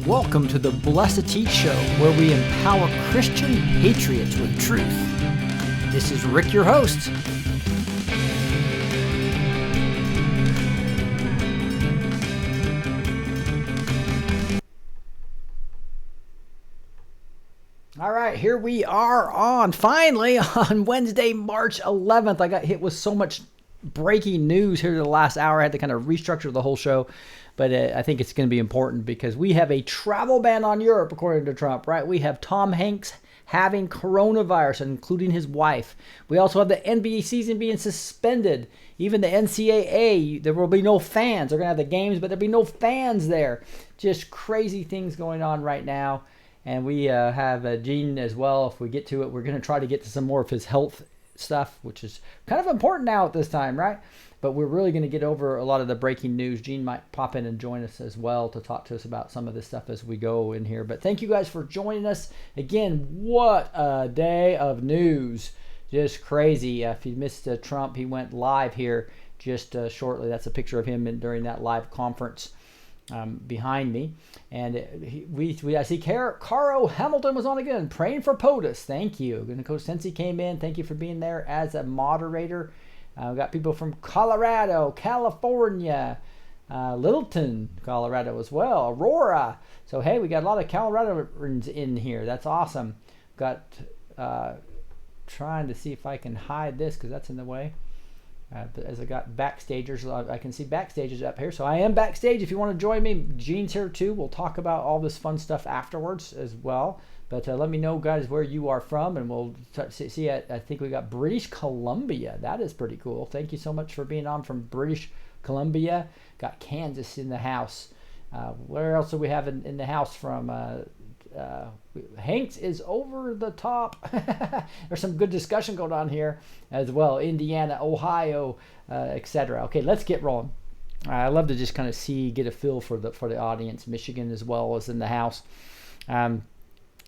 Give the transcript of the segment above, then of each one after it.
Welcome to the B2T Show, where we empower Christian patriots with truth. This is Rick, your host. All right, here we are finally on Wednesday, March 11th. I got hit with so much breaking news here the last hour. I had to kind of restructure the whole show, but I think it's going to be important because we have a travel ban on Europe, according to Trump, right? We have Tom Hanks having coronavirus, including his wife. We also have the NBA season being suspended. Even the NCAA, there will be no fans. They're going to have the games, but there'll be no fans there. Just crazy things going on right now. And we have Gene as well. If we get to it, we're going to try to get to some more of his health stuff, which is kind of important now at this time, right? But we're really going to get over a lot of the breaking news. Gene might pop in and join us as well to talk to us about some of this stuff as we go in here. But thank you guys for joining us. Again, what a day of news. Just crazy. If you missed Trump, he went live here just shortly. That's a picture of him during that live conference. Behind me, and I see Caro Hamilton was on again, praying for POTUS. Thank you. And Coach Sensi came in. Thank you for being there as a moderator. We got people from Colorado, California, Littleton, Colorado as well, Aurora. So hey, we got a lot of Coloradoans in here. That's awesome. Got trying to see if I can hide this because that's in the way. As I got backstagers, I can see backstages up here. So I am backstage. If you want to join me, Gene's here too. We'll talk about all this fun stuff afterwards as well. But let me know, guys, where you are from, and we'll see. I think we got British Columbia. That is pretty cool. Thank you so much for being on from British Columbia. Got Kansas in the house. Where else do we have in the house from? Hanks is over the top. There's some good discussion going on here as well. Indiana, Ohio, etc. Okay, let's get rolling. I love to just kind of get a feel for the audience. Michigan as well is in the house.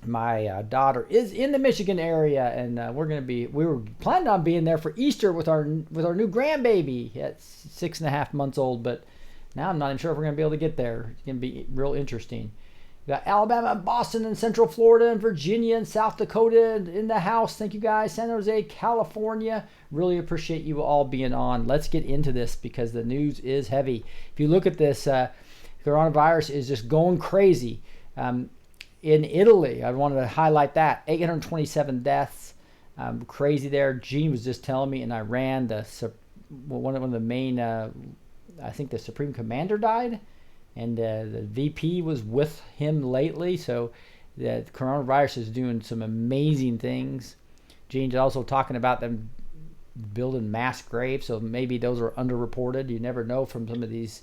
My daughter is in the Michigan area, and we were planning on being there for Easter with our new grandbaby at 6.5 months old, but now I'm not even sure if we're going to be able to get there. It's going to be real interesting. We got Alabama, Boston, and Central Florida, and Virginia, and South Dakota in the house. Thank you guys. San Jose, California. Really appreciate you all being on. Let's get into this because the news is heavy. If you look at this, coronavirus is just going crazy. In Italy, I wanted to highlight that. 827 deaths. Crazy there. Gene was just telling me in Iran, one of the main, I think the Supreme Commander died. And the VP was with him lately, so the coronavirus is doing some amazing things. Gene's also talking about them building mass graves, so maybe those are underreported. You never know from some of these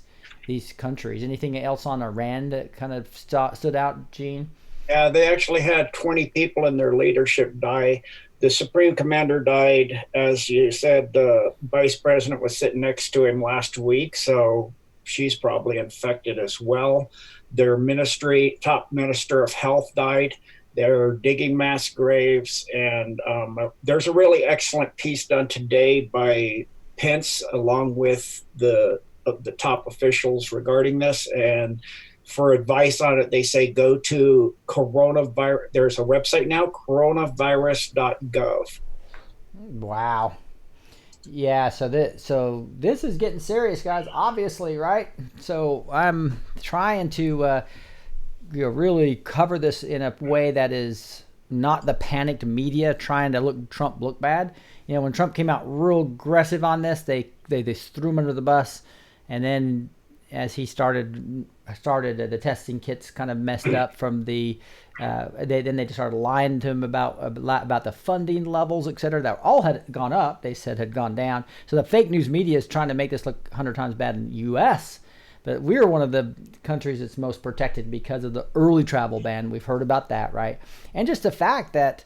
countries. Anything else on Iran that kind of stood out, Gene? Yeah, they actually had 20 people in their leadership die. The Supreme Commander died, as you said. The Vice President was sitting next to him last week, so she's probably infected as well. Their top minister of health died. They're digging mass graves. And there's a really excellent piece done today by Pence, along with the top officials regarding this. And for advice on it, they say go to coronavirus. There's a website now, coronavirus.gov. Wow. Yeah, so this is getting serious, guys, obviously, right? So I'm trying to really cover this in a way that is not the panicked media trying to Trump look bad. When Trump came out real aggressive on this, they threw him under the bus, and then as he started the testing kits kind of messed up from the then they just started lying to him about the funding levels, etc. that all had gone up. They said had gone down. So the fake news media is trying to make this look 100 times bad in the U.S. But we're one of the countries that's most protected because of the early travel ban. We've heard about that, right? And just the fact that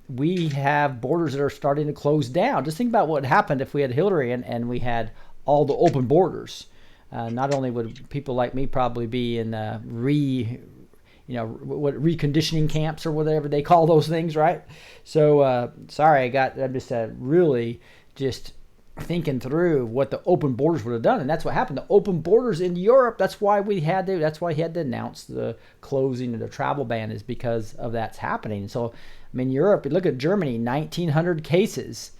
we have borders that are starting to close down. Just think about what happened if we had Hillary and we had all the open borders. Not only would people like me probably be in reconditioning camps or whatever they call those things, right? So sorry, I'm just really just thinking through what the open borders would have done, and that's what happened. The open borders in Europe. That's why he had to announce the closing of the travel ban, is because of that's happening. So, I mean, Europe. You look at Germany, 1,900 cases.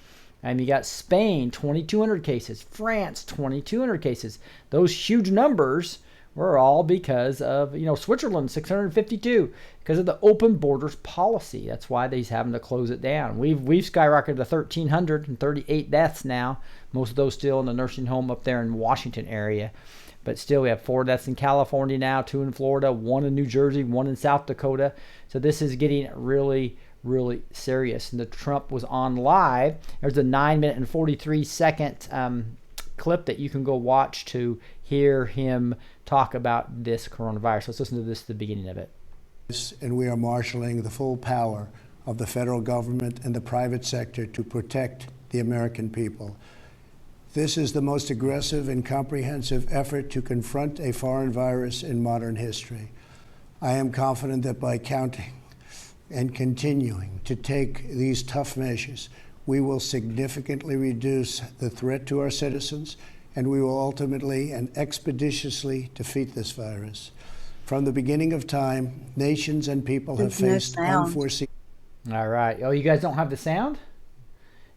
And you got Spain, 2,200 cases. France, 2,200 cases. Those huge numbers were all because of, Switzerland, 652, because of the open borders policy. That's why they's having to close it down. We've skyrocketed to 1,338 deaths now. Most of those still in the nursing home up there in Washington area. But still, we have 4 deaths in California now, 2 in Florida, 1 in New Jersey, 1 in South Dakota. So this is getting really, really serious. And the Trump was on live. There's a 9-minute and 43-second clip that you can go watch to hear him talk about this coronavirus. Let's listen to this at the beginning of it. And we are marshaling the full power of the federal government and the private sector to protect the American people. This is the most aggressive and comprehensive effort to confront a foreign virus in modern history. I am confident that by counting and continuing to take these tough measures, we will significantly reduce the threat to our citizens, and we will ultimately and expeditiously defeat this virus. From the beginning of time, nations and people have faced unforeseen... All right. Oh, you guys don't have the sound?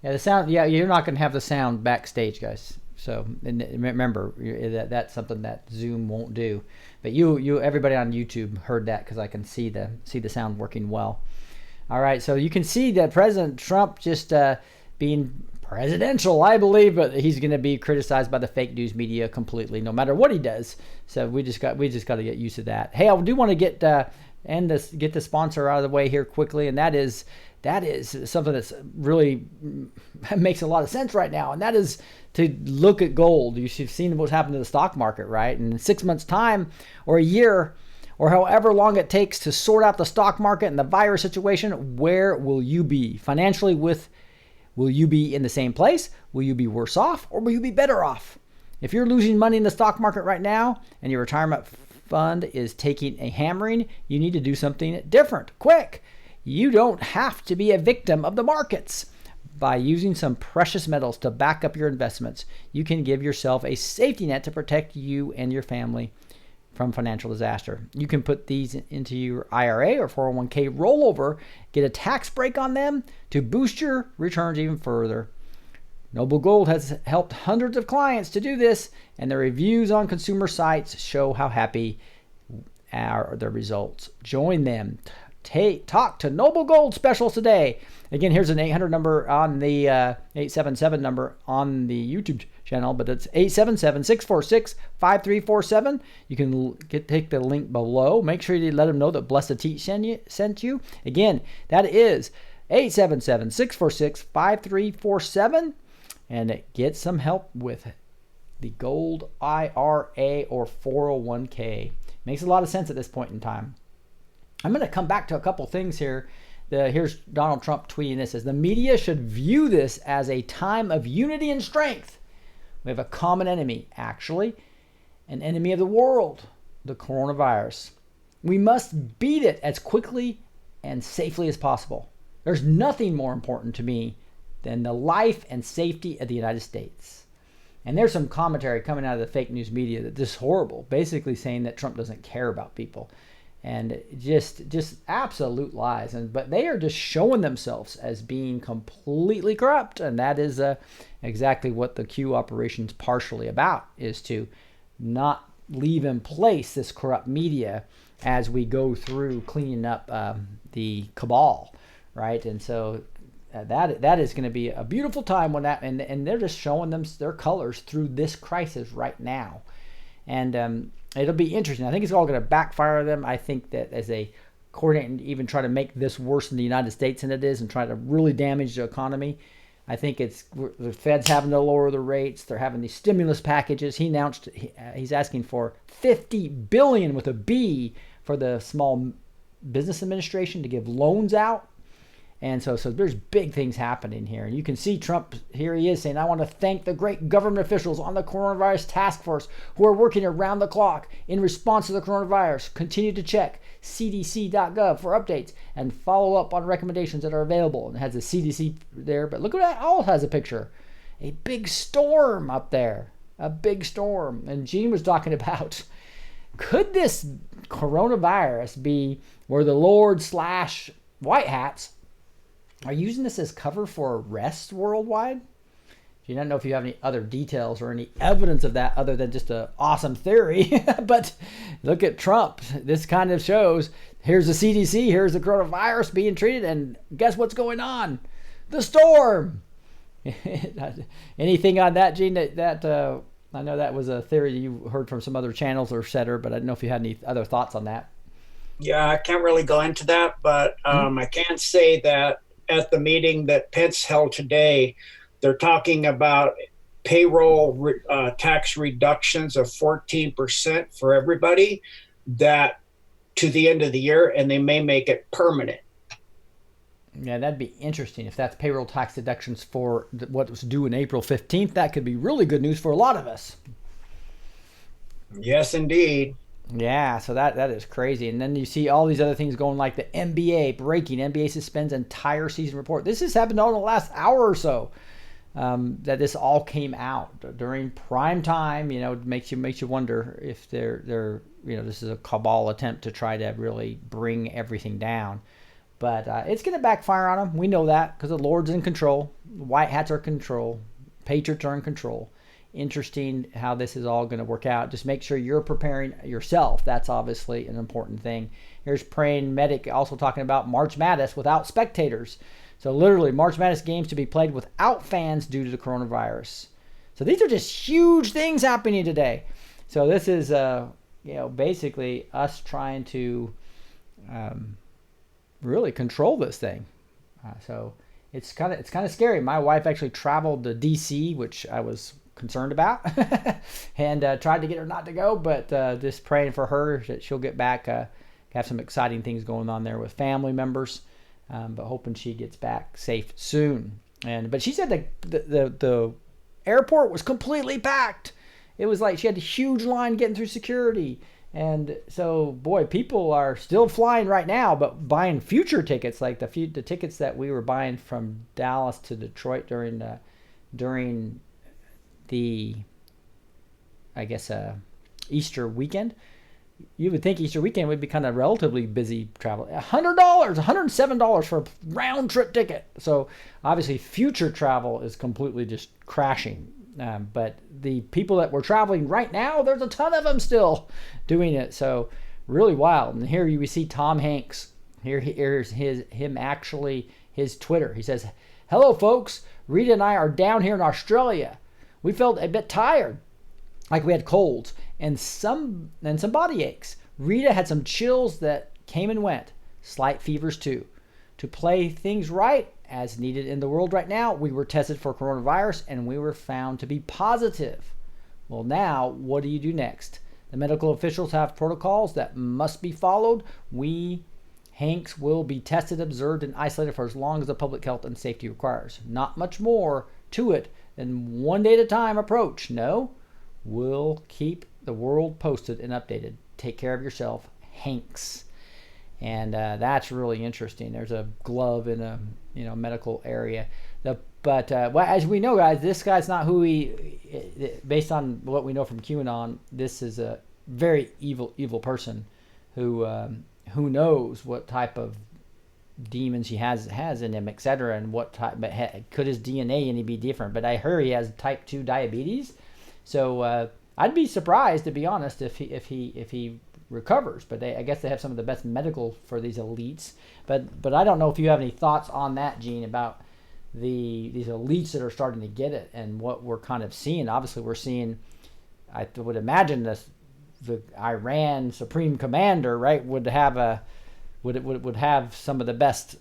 Yeah, the sound. Yeah, you're not going to have the sound backstage, guys. So and remember, that's something that Zoom won't do. But everybody on YouTube heard that, because I can see the sound working well. All right, so you can see that President Trump just being presidential, I believe, but he's going to be criticized by the fake news media completely, no matter what he does. So we just got to get used to that. Hey, I do want to get the sponsor out of the way here quickly, and that is something that's really makes a lot of sense right now, and that is to look at gold. You've seen what's happened to the stock market, right? And in 6 months' time, or a year, or however long it takes to sort out the stock market and the virus situation, where will you be financially? Will you be in the same place? Will you be worse off, or will you be better off? If you're losing money in the stock market right now and your retirement fund is taking a hammering, you need to do something different, quick. You don't have to be a victim of the markets. By using some precious metals to back up your investments, you can give yourself a safety net to protect you and your family from financial disaster. You can put these into your IRA or 401k rollover, get a tax break on them to boost your returns even further. Noble Gold has helped hundreds of clients to do this, and the reviews on consumer sites show how happy are the results. Join them. Talk to Noble Gold specials today. Again, here's an 800 number on the 877 number on the YouTube channel, but it's 877-646-5347. You can take the link below. Make sure you let them know that Blessed Teach sent you. Again, that is 877-646-5347, and get some help with the Gold IRA or 401k. Makes a lot of sense at this point in time. I'm going to come back to a couple things here. Here's Donald Trump tweeting this. Says, the media should view this as a time of unity and strength. We have a common enemy, actually, an enemy of the world, the coronavirus. We must beat it as quickly and safely as possible. There's nothing more important to me than the life and safety of the United States. And there's some commentary coming out of the fake news media that this is horrible, basically saying that Trump doesn't care about people. And just absolute lies. But they are just showing themselves as being completely corrupt, and that is exactly what the Q operation's partially about, is to not leave in place this corrupt media as we go through cleaning up the cabal, right? And so that is going to be a beautiful time when that, and they're just showing them their colors through this crisis right now. And it'll be interesting. I think it's all going to backfire them. I think that as they coordinate and even try to make this worse in the United States than it is and try to really damage the economy, I think it's the Fed's having to lower the rates. They're having these stimulus packages. He announced he's asking for $50 billion with a B for the Small Business Administration to give loans out. And so there's big things happening here. And you can see Trump, here he is saying, I want to thank the great government officials on the coronavirus task force who are working around the clock in response to the coronavirus. Continue to check cdc.gov for updates and follow up on recommendations that are available. And it has the CDC there, but look at that, all has a picture. a big storm up there, a big storm. And Gene was talking about, could this coronavirus be where the Lord / white hats are using this as cover for arrests worldwide? Do you not know if you have any other details or any evidence of that other than just an awesome theory? But look at Trump. This kind of shows, here's the CDC, here's the coronavirus being treated, and guess what's going on? The storm. Anything on that, Gene? That I know that was a theory you heard from some other channels or setter, but I don't know if you had any other thoughts on that. Yeah, I can't really go into that, but I can say that at the meeting that Pence held today, they're talking about payroll tax reductions of 14% for everybody that to the end of the year, and they may make it permanent. Yeah, that'd be interesting. If that's payroll tax deductions for what was due in April 15th, that could be really good news for a lot of us. Yes, indeed. Yeah, so that is crazy. And then you see all these other things going, like the NBA breaking. NBA suspends entire season report. This has happened all in the last hour or so. That this all came out during prime time. You know, it makes you wonder if they're this is a cabal attempt to try to really bring everything down. But it's going to backfire on them. We know that because the Lord's in control. White hats are in control. Patriots are in control. Interesting how this is all going to work out. Just make sure you're preparing yourself. That's obviously an important thing. Here's Praying Medic also talking about March Madness without spectators. So literally March Madness games to be played without fans due to the coronavirus. So these are just huge things happening today. So this is basically us trying to really control this thing. So it's kind of scary. My wife actually traveled to DC, which I was concerned about, and tried to get her not to go, but just praying for her that she'll get back. Have some exciting things going on there with family members, but hoping she gets back safe soon. But she said the airport was completely packed. It was like she had a huge line getting through security. And so, boy, people are still flying right now, but buying future tickets, like the tickets that we were buying from Dallas to Detroit during the Easter weekend. You would think Easter weekend would be kind of relatively busy travel. $100, $107 for a round trip ticket. So obviously, future travel is completely just crashing. But the people that were traveling right now, there's a ton of them still doing it. So really wild. And here we see Tom Hanks. Here's his Twitter. He says, "Hello, folks. Rita and I are down here in Australia. We felt a bit tired, like we had colds and some body aches. Rita had some chills that came and went, slight fevers too. To play things right, as needed in the world right now, we were tested for coronavirus and we were found to be positive. Well, now, what do you do next? The medical officials have protocols that must be followed. We, Hanks, will be tested, observed, and isolated for as long as the public health and safety requires. Not much more to it than one day at a time approach. No, we'll keep the world posted and updated. Take care of yourself, Hanks." And that's really interesting. There's a glove in a medical area. But as we know, guys, this guy's not who based on what we know from QAnon, this is a very evil person who knows what type of demons he has in him, etc. And what type, but could his DNA any be different? But I heard he has type 2 diabetes. So I'd be surprised, to be honest, if he recovers. But I guess they have some of the best medical for these elites. But I don't know if you have any thoughts on that, Gene, about these elites that are starting to get it and what we're kind of seeing. Obviously, we're seeing, I would imagine, the Iran Supreme Commander, right, would have some of the best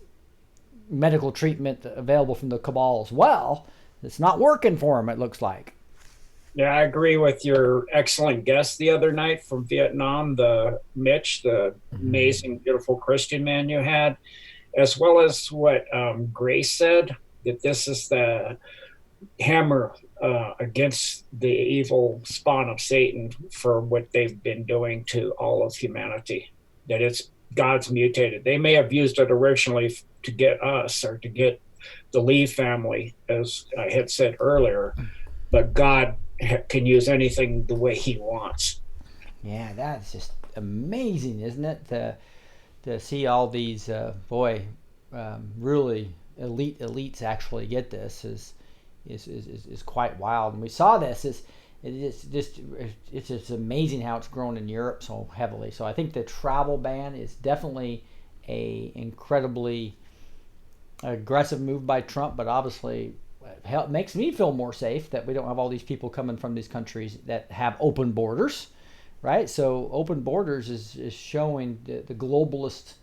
medical treatment available from the cabal as well. It's not working for him, it looks like. Yeah, I agree with your excellent guest the other night from Vietnam, Mitch, the amazing, beautiful Christian man you had, as well as what Grace said, that this is the hammer against the evil spawn of Satan for what they've been doing to all of humanity, that it's God's mutated. They may have used it originally to get us or to get the Lee family, as I had said earlier. But God can use anything the way He wants. Yeah, that's just amazing, isn't it? To see all these really elites actually get this is quite wild. And we saw this it's just amazing how it's grown in Europe so heavily. So I think the travel ban is definitely a incredibly aggressive move by Trump, but obviously makes me feel more safe that we don't have all these people coming from these countries that have open borders, right? So open borders is showing the globalist,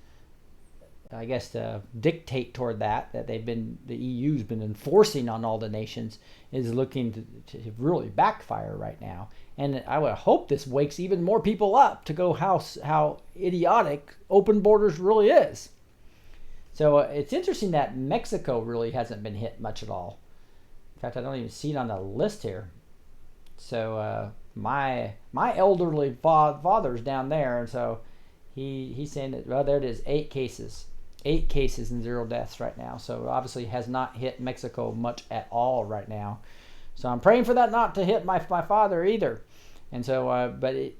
I guess, to dictate toward that the EU's been enforcing on all the nations is looking to really backfire right now. And I would hope this wakes even more people up to go how idiotic open borders really is. So it's interesting that Mexico really hasn't been hit much at all. In fact, I don't even see it on the list here. So my elderly father's down there, and so he's saying that, well, there it is, 8 cases and 0 deaths right now. So obviously has not hit Mexico much at all right now. So I'm praying for that not to hit my father either. And so,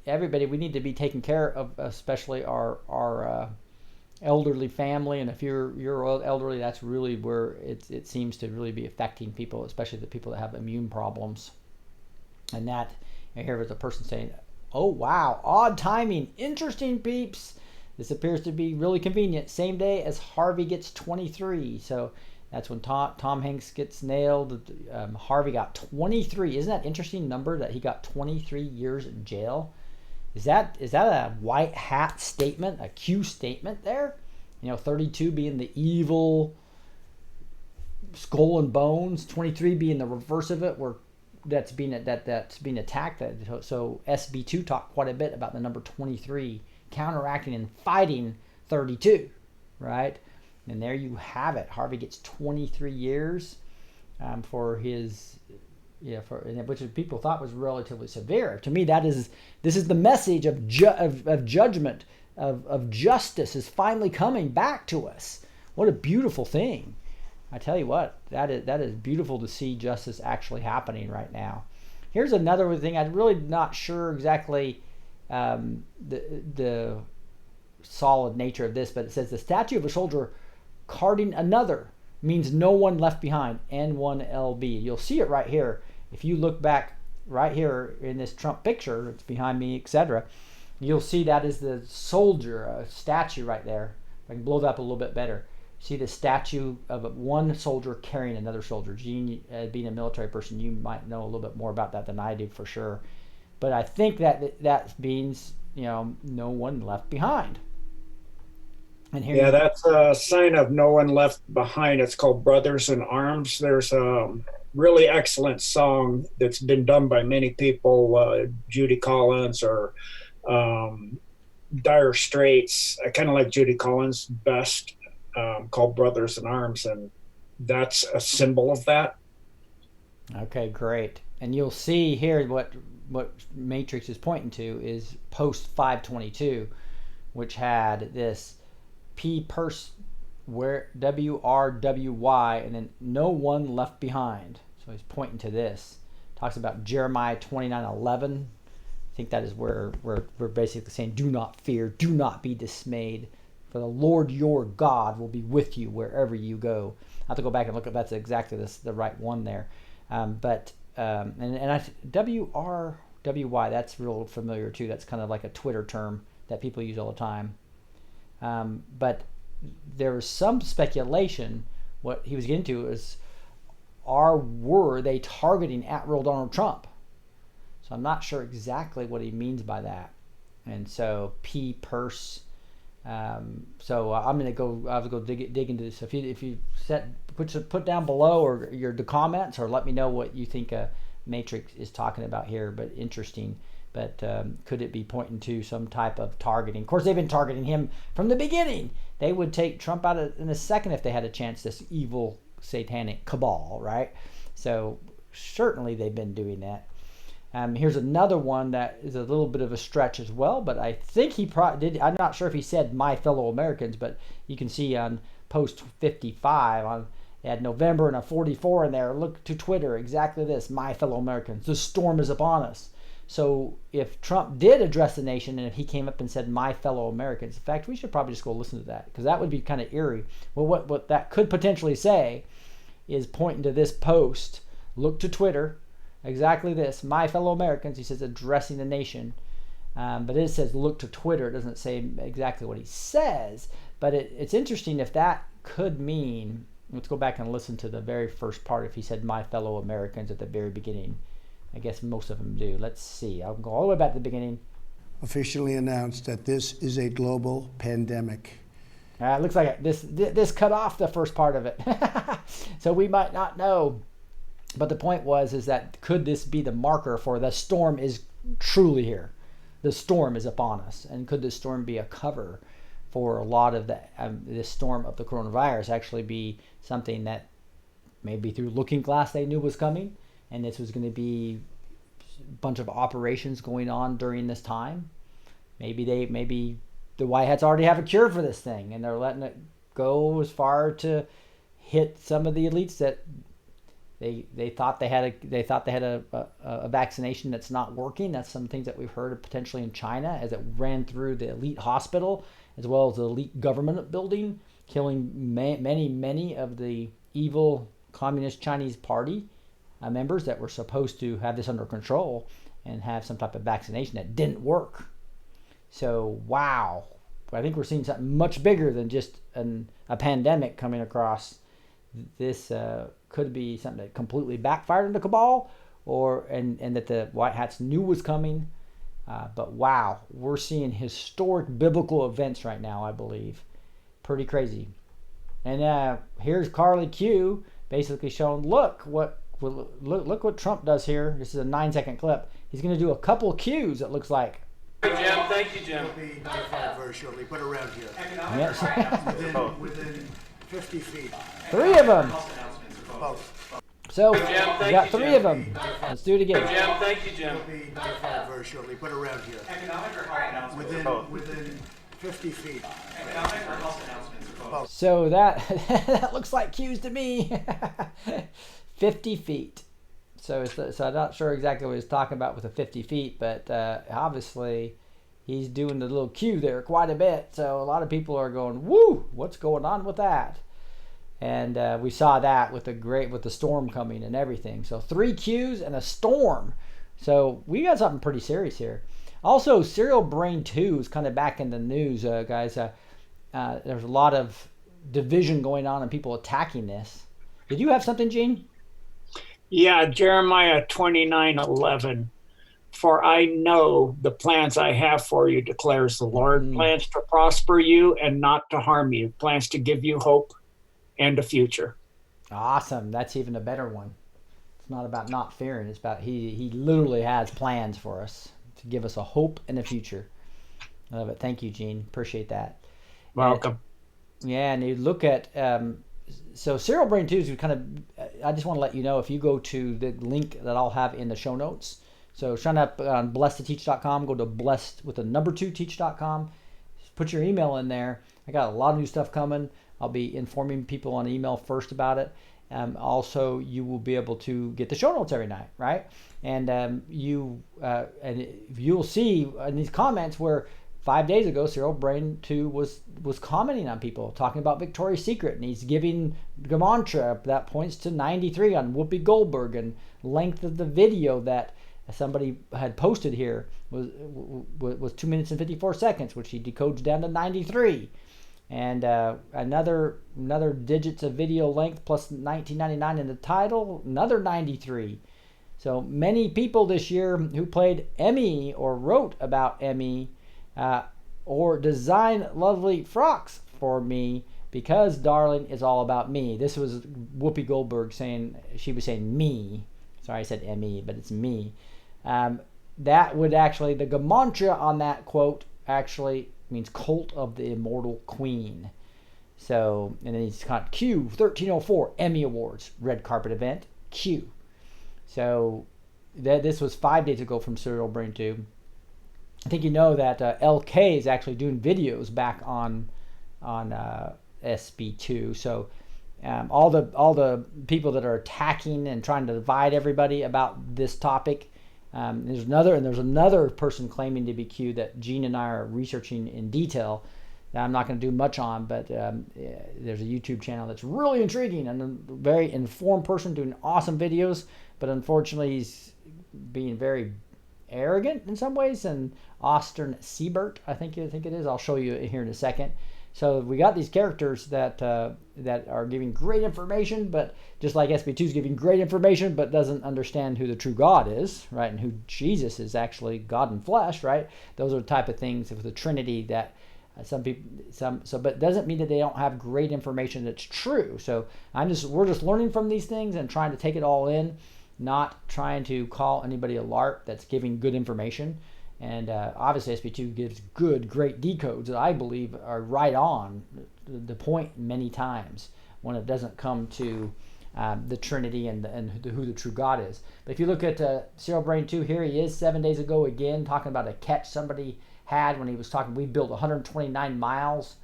everybody, we need to be taking care of, especially our elderly family. And if you're elderly, that's really where it seems to really be affecting people, especially the people that have immune problems. And that, here was a person saying, "Oh wow, odd timing, interesting peeps. This appears to be really convenient. Same day as Harvey gets 23." So that's when Tom Hanks gets nailed. Harvey got 23. Isn't that an interesting number that he got 23 years in jail? Is that a white hat statement, a Q statement there? 32 being the evil skull and bones, 23 being the reverse of it, where that's being attacked. So SB2 talked quite a bit about the number 23 counteracting and fighting 32, right? And there you have it. Harvey gets 23 years for his, which people thought was relatively severe. To me, this is the message of judgment, of justice is finally coming back to us. What a beautiful thing! I tell you what, that is beautiful to see justice actually happening right now. Here's another thing. I'm really not sure exactly the solid nature of this, but it says the statue of a soldier carting another means no one left behind. N1LB. You'll see it right here. If you look back right here in this Trump picture, it's behind me, etc. You'll see that is the soldier statue right there. If I can blow that up a little bit better. See the statue of one soldier carrying another soldier. Gene, being a military person, you might know a little bit more about that than I do for sure. But I think that means, no one left behind. And here that's a sign of no one left behind. It's called Brothers in Arms. There's a really excellent song that's been done by many people, Judy Collins or Dire Straits. I kind of like Judy Collins best, called Brothers in Arms, and that's a symbol of that. Okay, great. And you'll see here what Matrix is pointing to is post 522, which had this P purse where WRWY and then no one left behind. So he's pointing to this. Talks about Jeremiah 29:11. I think that is where we're basically saying, do not fear, do not be dismayed, for the Lord your God will be with you wherever you go. I have to go back and look at that's exactly the right one there. WRWY, that's real familiar too. That's kind of like a Twitter term that people use all the time. But there was some speculation. What he was getting to is, were they targeting at real Donald Trump? So I'm not sure exactly what he means by that. And so P purse. So I'm gonna go. I'll go dig into this. If you put down below or the comments, or let me know what you think Matrix is talking about here. But interesting. But could it be pointing to some type of targeting? Of course, they've been targeting him from the beginning. They would take Trump out in a second if they had a chance. This evil satanic cabal, right? So certainly they've been doing that. Here's another one that is a little bit of a stretch as well, but I think he did. I'm not sure if he said my fellow Americans, but you can see on post 55 on They had November and a 44 in there. Look to Twitter, exactly this. My fellow Americans, the storm is upon us. So if Trump did address the nation and if he came up and said, my fellow Americans, in fact, we should probably just go listen to that because that would be kind of eerie. Well, what that could potentially say is pointing to this post. Look to Twitter, exactly this. My fellow Americans, he says, addressing the nation. But it says look to Twitter. It doesn't say exactly what he says. But it's interesting if that could mean, let's go back and listen to the very first part if he said my fellow Americans at the very beginning. I guess most of them do. Let's see. I'll go all the way back to the beginning. Officially announced that this is a global pandemic. It looks like this cut off the first part of it. So we might not know. But the point is that could this be the marker for the storm is truly here? The storm is upon us. And could this storm be a cover for a lot of this storm of the coronavirus actually be something that maybe through Looking Glass they knew was coming? And this was going to be a bunch of operations going on during this time. Maybe the White Hats already have a cure for this thing, and they're letting it go as far to hit some of the elites that they thought they had a vaccination that's not working. That's some things that we've heard potentially in China as it ran through the elite hospital as well as the elite government building, killing many of the evil communist Chinese party members that were supposed to have this under control and have some type of vaccination that didn't work. So, wow. I think we're seeing something much bigger than just a pandemic coming across. This could be something that completely backfired on the cabal and that the White Hats knew was coming. But wow, we're seeing historic biblical events right now, I believe. Pretty crazy. And here's Carly Q basically showing, look what Trump does here. This is a 9-second clip. He's going to do a couple of cues, it looks like. Hey, Jim. Thank you, Jim. Will be notified very shortly, but around here. Yes. Within 50 feet. 3 of them. Both. So we Jim, thank got you, 3 Jim. of them. Let's do it again. Jim, thank you, Jim. Will be notified very shortly, but around here. Economic or health announcements? Within 50 feet. Economic or health announcements? Both. So that looks like cues to me. 50 feet. So I'm not sure exactly what he's talking about with the 50 feet, but obviously he's doing the little cue there quite a bit. So a lot of people are going, "Woo! What's going on with that?" And we saw that with the storm coming and everything. So 3 cues and a storm. So we got something pretty serious here. Also, Serial Brain 2 is kind of back in the news, guys. There's a lot of division going on and people attacking this. Did you have something, Gene? Yeah, Jeremiah 29:11. For I know the plans I have for you, declares the Lord. Plans to prosper you and not to harm you. Plans to give you hope and a future. Awesome. That's even a better one. It's not about not fearing. It's about he literally has plans for us to give us a hope and a future. I love it. Thank you, Gene. Appreciate that. Welcome. And you look at so Serial Brain 2 is kind of, I just want to let you know, if you go to the link that I'll have in the show notes. So sign up on blessed2teach.com, go to blessed with the number 2teach.com, put your email in there. I got a lot of new stuff coming. I'll be informing people on email first about it. Also, you will be able to get the show notes every night, right? And you'll see in these comments where 5 days ago, Serial Brain 2 was commenting on people, talking about Victoria's Secret, and he's giving gematria that points to 93 on Whoopi Goldberg, and length of the video that somebody had posted here was 2 minutes and 54 seconds, which he decodes down to 93. And another digits of video length plus 1999 in the title, another 93. So many people this year who played Emmy or wrote about Emmy or designed lovely frocks for me because darling is all about me. This was Whoopi Goldberg saying, she was saying me. Sorry, I said Emmy, but it's me. That would actually, the gematria on that quote actually means Cult of the Immortal Queen. So, and then he's got Q, 1304, Emmy Awards, red carpet event, Q. So, this was 5 days ago from Serial Brain 2. I think you know that LK is actually doing videos back on SB2. So, all the people that are attacking and trying to divide everybody about this topic. There's another person claiming to be Q that Gene and I are researching in detail that I'm not going to do much on, but there's a YouTube channel that's really intriguing and a very informed person doing awesome videos, but unfortunately he's being very arrogant in some ways. And Austin Siebert, I think it is. I'll show you here in a second. So we got these characters that are giving great information, but just like SB2 is giving great information, but doesn't understand who the true God is, right? And who Jesus is actually, God in flesh, right? Those are the type of things with the Trinity that but it doesn't mean that they don't have great information that's true. So we're just learning from these things and trying to take it all in, not trying to call anybody a LARP that's giving good information. And obviously SB2 gives great decodes that I believe are right on the point many times when it doesn't come to the Trinity and who the true God is. But if you look at Cyril Brain 2, here he is 7 days ago again talking about a catch somebody had when he was talking. We built 129 miles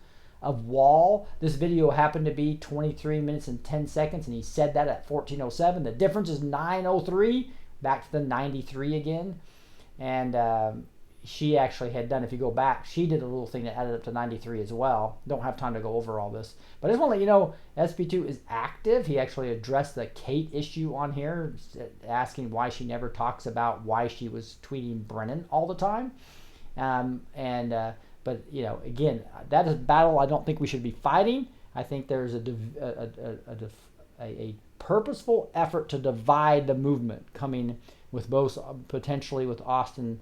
of wall. This video happened to be 23 minutes and 10 seconds, and he said that at 14:07. The difference is 9:03, back to the 93 again. And she actually had done, if you go back, she did a little thing that added up to 93 as well. Don't have time to go over all this. But I just want to let you know, SB2 is active. He actually addressed the Kate issue on here, asking why she never talks about why she was tweeting Brennan all the time. But, again, that is a battle I don't think we should be fighting. I think there's a purposeful effort to divide the movement coming with both potentially with Austin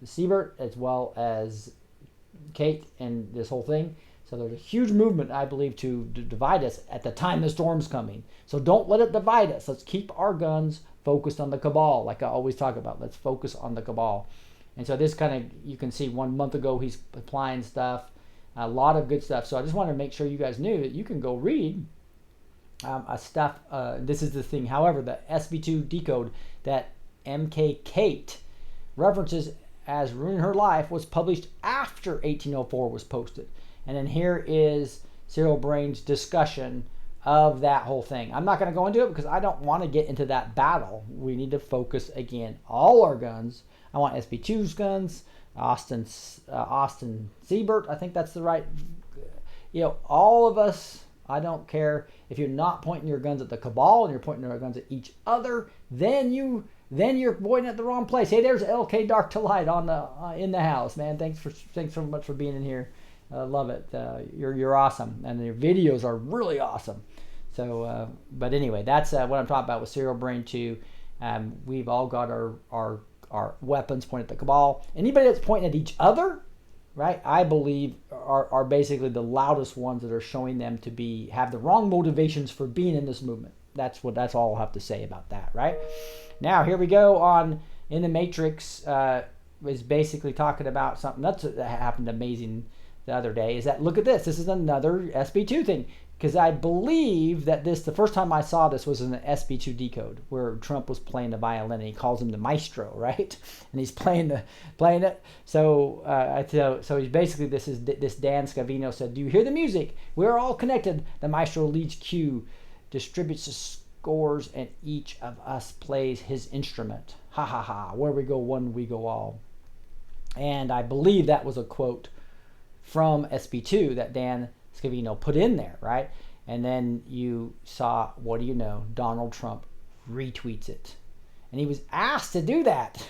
Siebert as well as Kate and this whole thing. So there's a huge movement, I believe, to divide us at the time the storm's coming. So don't let it divide us. Let's keep our guns focused on the cabal, like I always talk about. Let's focus on the cabal. And so this kind of, you can see 1 month ago he's applying stuff, a lot of good stuff. So I just wanted to make sure you guys knew that you can go read stuff. This is the thing. However, the SB2 decode that MK Kate references as ruining her life was published after 1804 was posted. And then here is Cyril Brain's discussion of that whole thing. I'm not going to go into it because I don't want to get into that battle. We need to focus, again, all our guns. I want SB2's guns, Austin Siebert, I think that's the right, all of us. I don't care if you're not pointing your guns at the cabal and you're pointing your guns at each other, then you're pointing at the wrong place. Hey, there's LK Dark to Light on in the house, man. Thanks so much for being in here. I love it. You're awesome, and your videos are really awesome. So, but anyway, that's what I'm talking about with Cyril Brain 2. We've all got our weapons pointed at the cabal. Anybody that's pointing at each other, right, I believe are basically the loudest ones that are showing them to have the wrong motivations for being in this movement. That's all I'll have to say about that, right? Now, here we go on In the Matrix, is basically talking about something that happened amazing the other day, is that, look at this. This is another SB2 thing. Because I believe that the first time I saw this was in an SB2 decode where Trump was playing the violin and he calls him the maestro, right? And he's playing it. So so he's basically, this Dan Scavino said, "Do you hear the music? We're all connected. The maestro leads Q, distributes the scores, and each of us plays his instrument. Ha ha ha. Where we go one, we go all." And I believe that was a quote from SB2 that Dan Scavino put in there, right? And then you saw, what do you know? Donald Trump retweets it. And he was asked to do that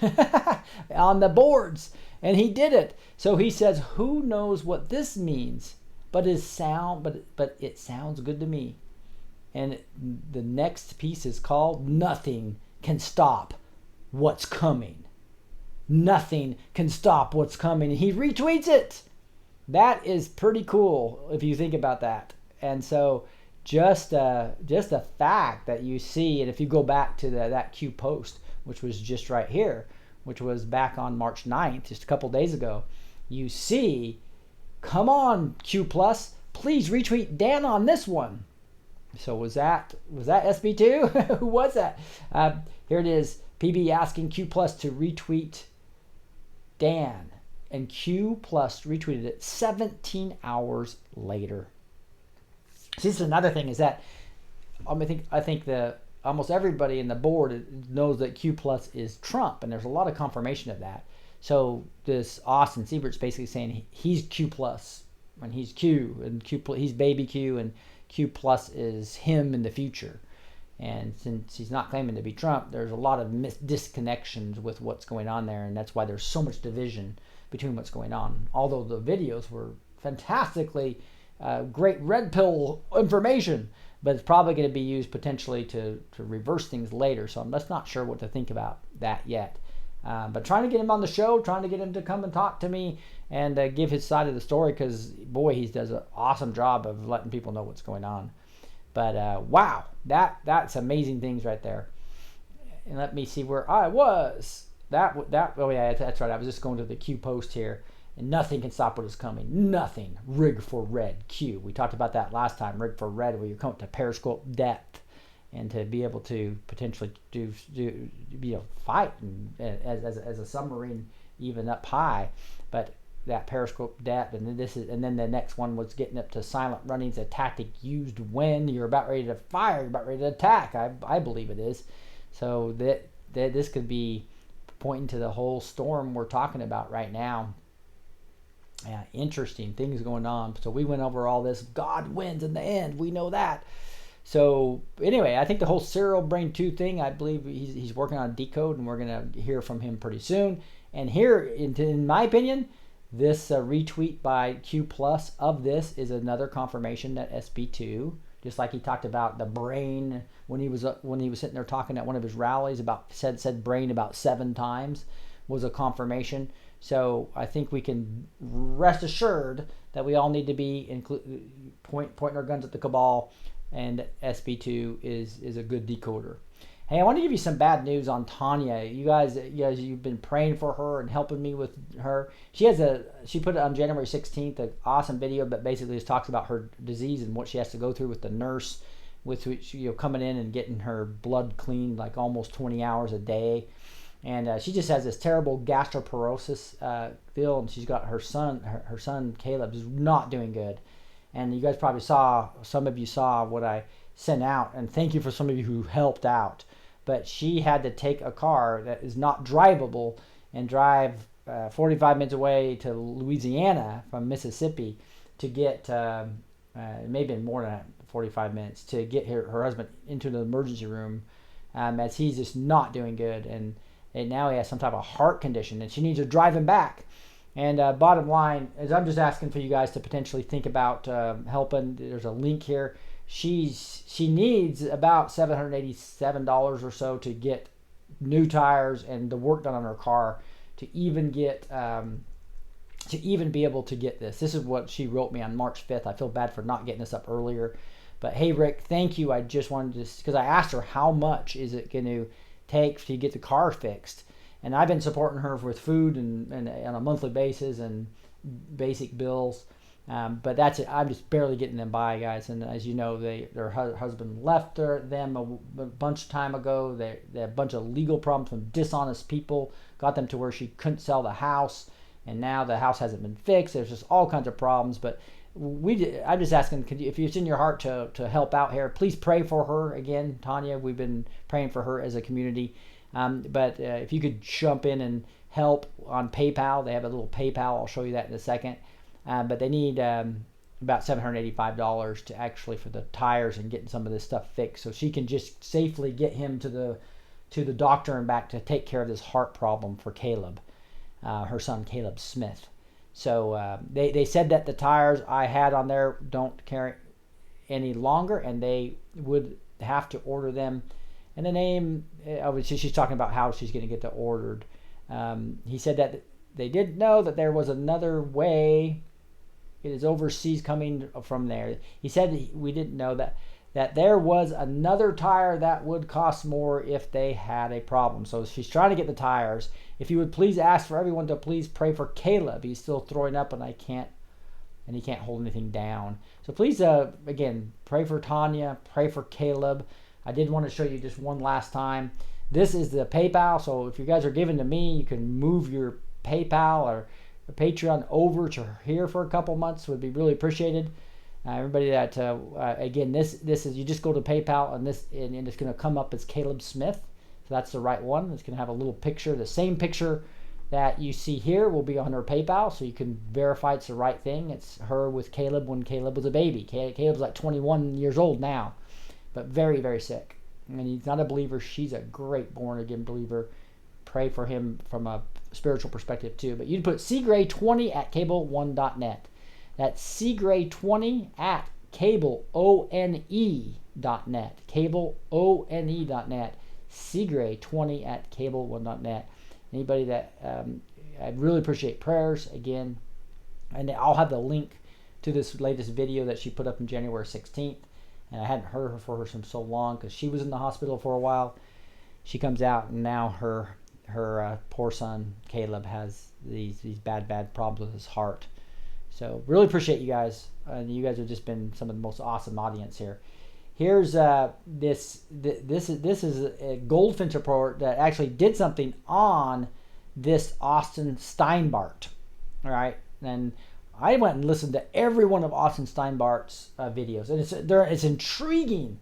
on the boards. And he did it. So he says, who knows what this means? But it sounds good to me. And the next piece is called Nothing Can Stop What's Coming. Nothing can stop what's coming. And he retweets it. That is pretty cool if you think about that. And so just the fact that you see, and if you go back to that Q post, which was just right here, which was back on March 9th, just a couple days ago, you see, come on, Q+, please retweet Dan on this one. So was that SB2? Who was that? Here it is, PB asking Q+ to retweet Dan. And Q+ retweeted it 17 hours later. See, this is another thing is that I think the almost everybody in the board knows that Q plus is Trump, and there's a lot of confirmation of that. So this Austin Siebert's basically saying he's Q plus, and he's Q, and he's baby Q, and Q plus is him in the future. And since he's not claiming to be Trump, there's a lot of disconnections with what's going on there, and that's why there's so much division between what's going on. Although the videos were fantastically great red pill information, but it's probably going to be used potentially to reverse things later. So I'm just not sure what to think about that yet. But trying to get him on the show, trying to get him to come and talk to me and give his side of the story, because boy, he does an awesome job of letting people know what's going on. But wow, that's amazing things right there. And let me see where I was. Oh yeah, that's right. I was just going to the Q post here, and nothing can stop what is coming. Nothing. Rig for red. Q. We talked about that last time. Rig for red, where you come to periscope depth, and to be able to potentially do fight as a submarine even up high, but that periscope depth, and then the next one was getting up to silent runnings, a tactic used when you're about ready to fire, you're about ready to attack. I believe it is. So that this could be pointing to the whole storm we're talking about right now. Yeah, interesting things going on. So we went over all this. God wins in the end. We know that. So anyway, I think the whole Cyril Brain 2 thing, I believe he's working on decode, and we're going to hear from him pretty soon. And here, in my opinion, this retweet by Q Plus of this is another confirmation that SB2, just like he talked about the brain when he was sitting there talking at one of his rallies about said brain about 7 times, was a confirmation. So I think we can rest assured that we all need to be pointing our guns at the cabal, and SB2 is a good decoder. Hey, I want to give you some bad news on Tanya. You guys, you've been praying for her and helping me with her. She put it on January 16th, an awesome video, but basically just talks about her disease and what she has to go through with the nurse, with which, coming in and getting her blood cleaned like almost 20 hours a day. And she just has this terrible gastroparesis deal, and she's got her son Caleb is not doing good. And you guys probably some of you saw what I sent out, and thank you for some of you who helped out. But she had to take a car that is not drivable and drive 45 minutes away to Louisiana from Mississippi to get, maybe more than 45 minutes, to get her husband into the emergency room, as he's just not doing good. And now he has some type of heart condition, and she needs to drive him back. And bottom line is, I'm just asking for you guys to potentially think about helping. There's a link here. She needs about $787 or so to get new tires and the work done on her car to even get to even be able to get this. This is what she wrote me on March 5th. I feel bad for not getting this up earlier, but hey Rick, thank you. I just wanted to, because I asked her how much is it going to take to get the car fixed, and I've been supporting her with food and on a monthly basis and basic bills. But that's it. I'm just barely getting them by, guys. And as you know, their husband left them a bunch of time ago. They had a bunch of legal problems from dishonest people, got them to where she couldn't sell the house, and now the house hasn't been fixed. There's just all kinds of problems. But I'm just asking, if it's in your heart to help out here, please pray for her. Again, Tanya, we've been praying for her as a community. But if you could jump in and help on PayPal, they have a little PayPal. I'll show you that in a second. But they need about $785 to actually for the tires and getting some of this stuff fixed, so she can just safely get him to the doctor and back to take care of this heart problem for Caleb, her son Caleb Smith. So they said that the tires I had on there don't carry any longer, and they would have to order them. And the name, she's talking about how she's going to get them ordered. He said that they didn't know that there was another way. It is overseas coming from there. He said we didn't know that there was another tire that would cost more if they had a problem. So she's trying to get the tires. If you would please ask for everyone to please pray for Caleb. He's still throwing up, and he can't hold anything down. So please, again, pray for Tanya, pray for Caleb. I did want to show you just one last time. This is the PayPal. So if you guys are giving to me, you can move your PayPal or Patreon over to here for a couple months. Would be really appreciated. Everybody that again, this is, you just go to PayPal and it's going to come up as Caleb Smith, so that's the right one. It's going to have a little picture, the same picture that you see here will be on her PayPal, so you can verify it's the right thing. It's her with Caleb when Caleb was a baby. Caleb's like 21 years old now, but very, very sick, and he's not a believer. She's a great born again believer. Pray for him from a spiritual perspective too. But you can put cgray20 at cable1.net. That's cgray20 at cableone.net. Cableone.net. cgray20 at cable1.net. Anybody that, I'd really appreciate prayers again. And I'll have the link to this latest video that she put up on January 16th. And I hadn't heard for her from so long because she was in the hospital for a while. She comes out and now her poor son Caleb has these bad problems with his heart. So really appreciate you guys. You guys have just been some of the most awesome audience here. Here's this is a Goldfinch report that actually did something on this Austin Steinbart. All right, and I went and listened to every one of Austin Steinbart's videos, and it's intriguing,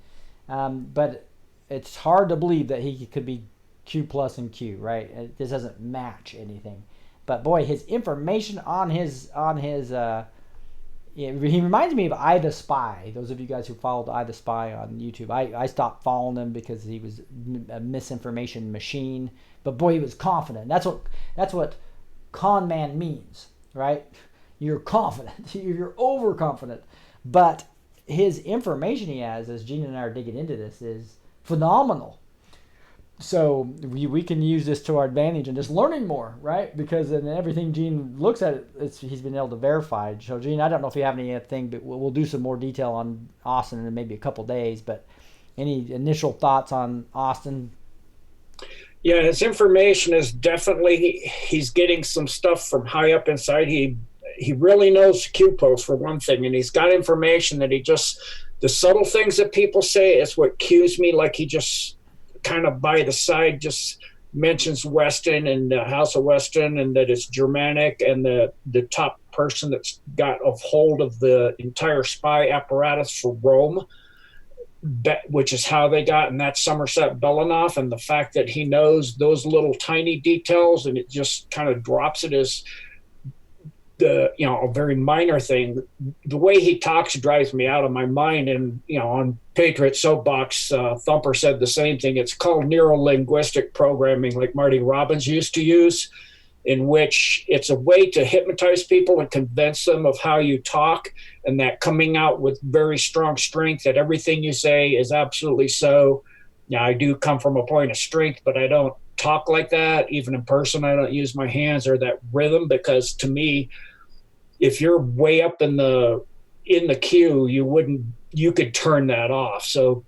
but it's hard to believe that he could be Q plus and Q. Right, this doesn't match anything. But boy, his information on his he reminds me of I the Spy. Those of you guys who followed I the Spy on YouTube, I stopped following him because he was a misinformation machine. But boy, he was confident. That's what con man means, right? You're confident. You're overconfident. But his information he has, as Gene and I are digging into this, is phenomenal. So we can use this to our advantage and just learning more, right? Because in everything Gene looks at, he's been able to verify. So Gene, I don't know if you have anything, but we'll do some more detail on Austin in maybe a couple days. But any initial thoughts on Austin? Yeah, his information is definitely, he's getting some stuff from high up inside. He really knows Q post for one thing, and he's got information that the subtle things that people say is what cues me, like he just kind of by the side just mentions Weston and the House of Weston and that it's Germanic and the top person that's got a hold of the entire spy apparatus for Rome, which is how they got, and that's Somerset Belanoff, and the fact that he knows those little tiny details and it just kind of drops it as a very minor thing. The way he talks drives me out of my mind. And on Patriot Soapbox, Thumper said the same thing. It's called neuro-linguistic programming, like Marty Robbins used to use, in which it's a way to hypnotize people and convince them of how you talk, and that coming out with very strong strength that everything you say is absolutely so. Now, I do come from a point of strength, but I don't talk like that. Even in person, I don't use my hands or that rhythm, because to me, if you're way up in the queue, you could turn that off. So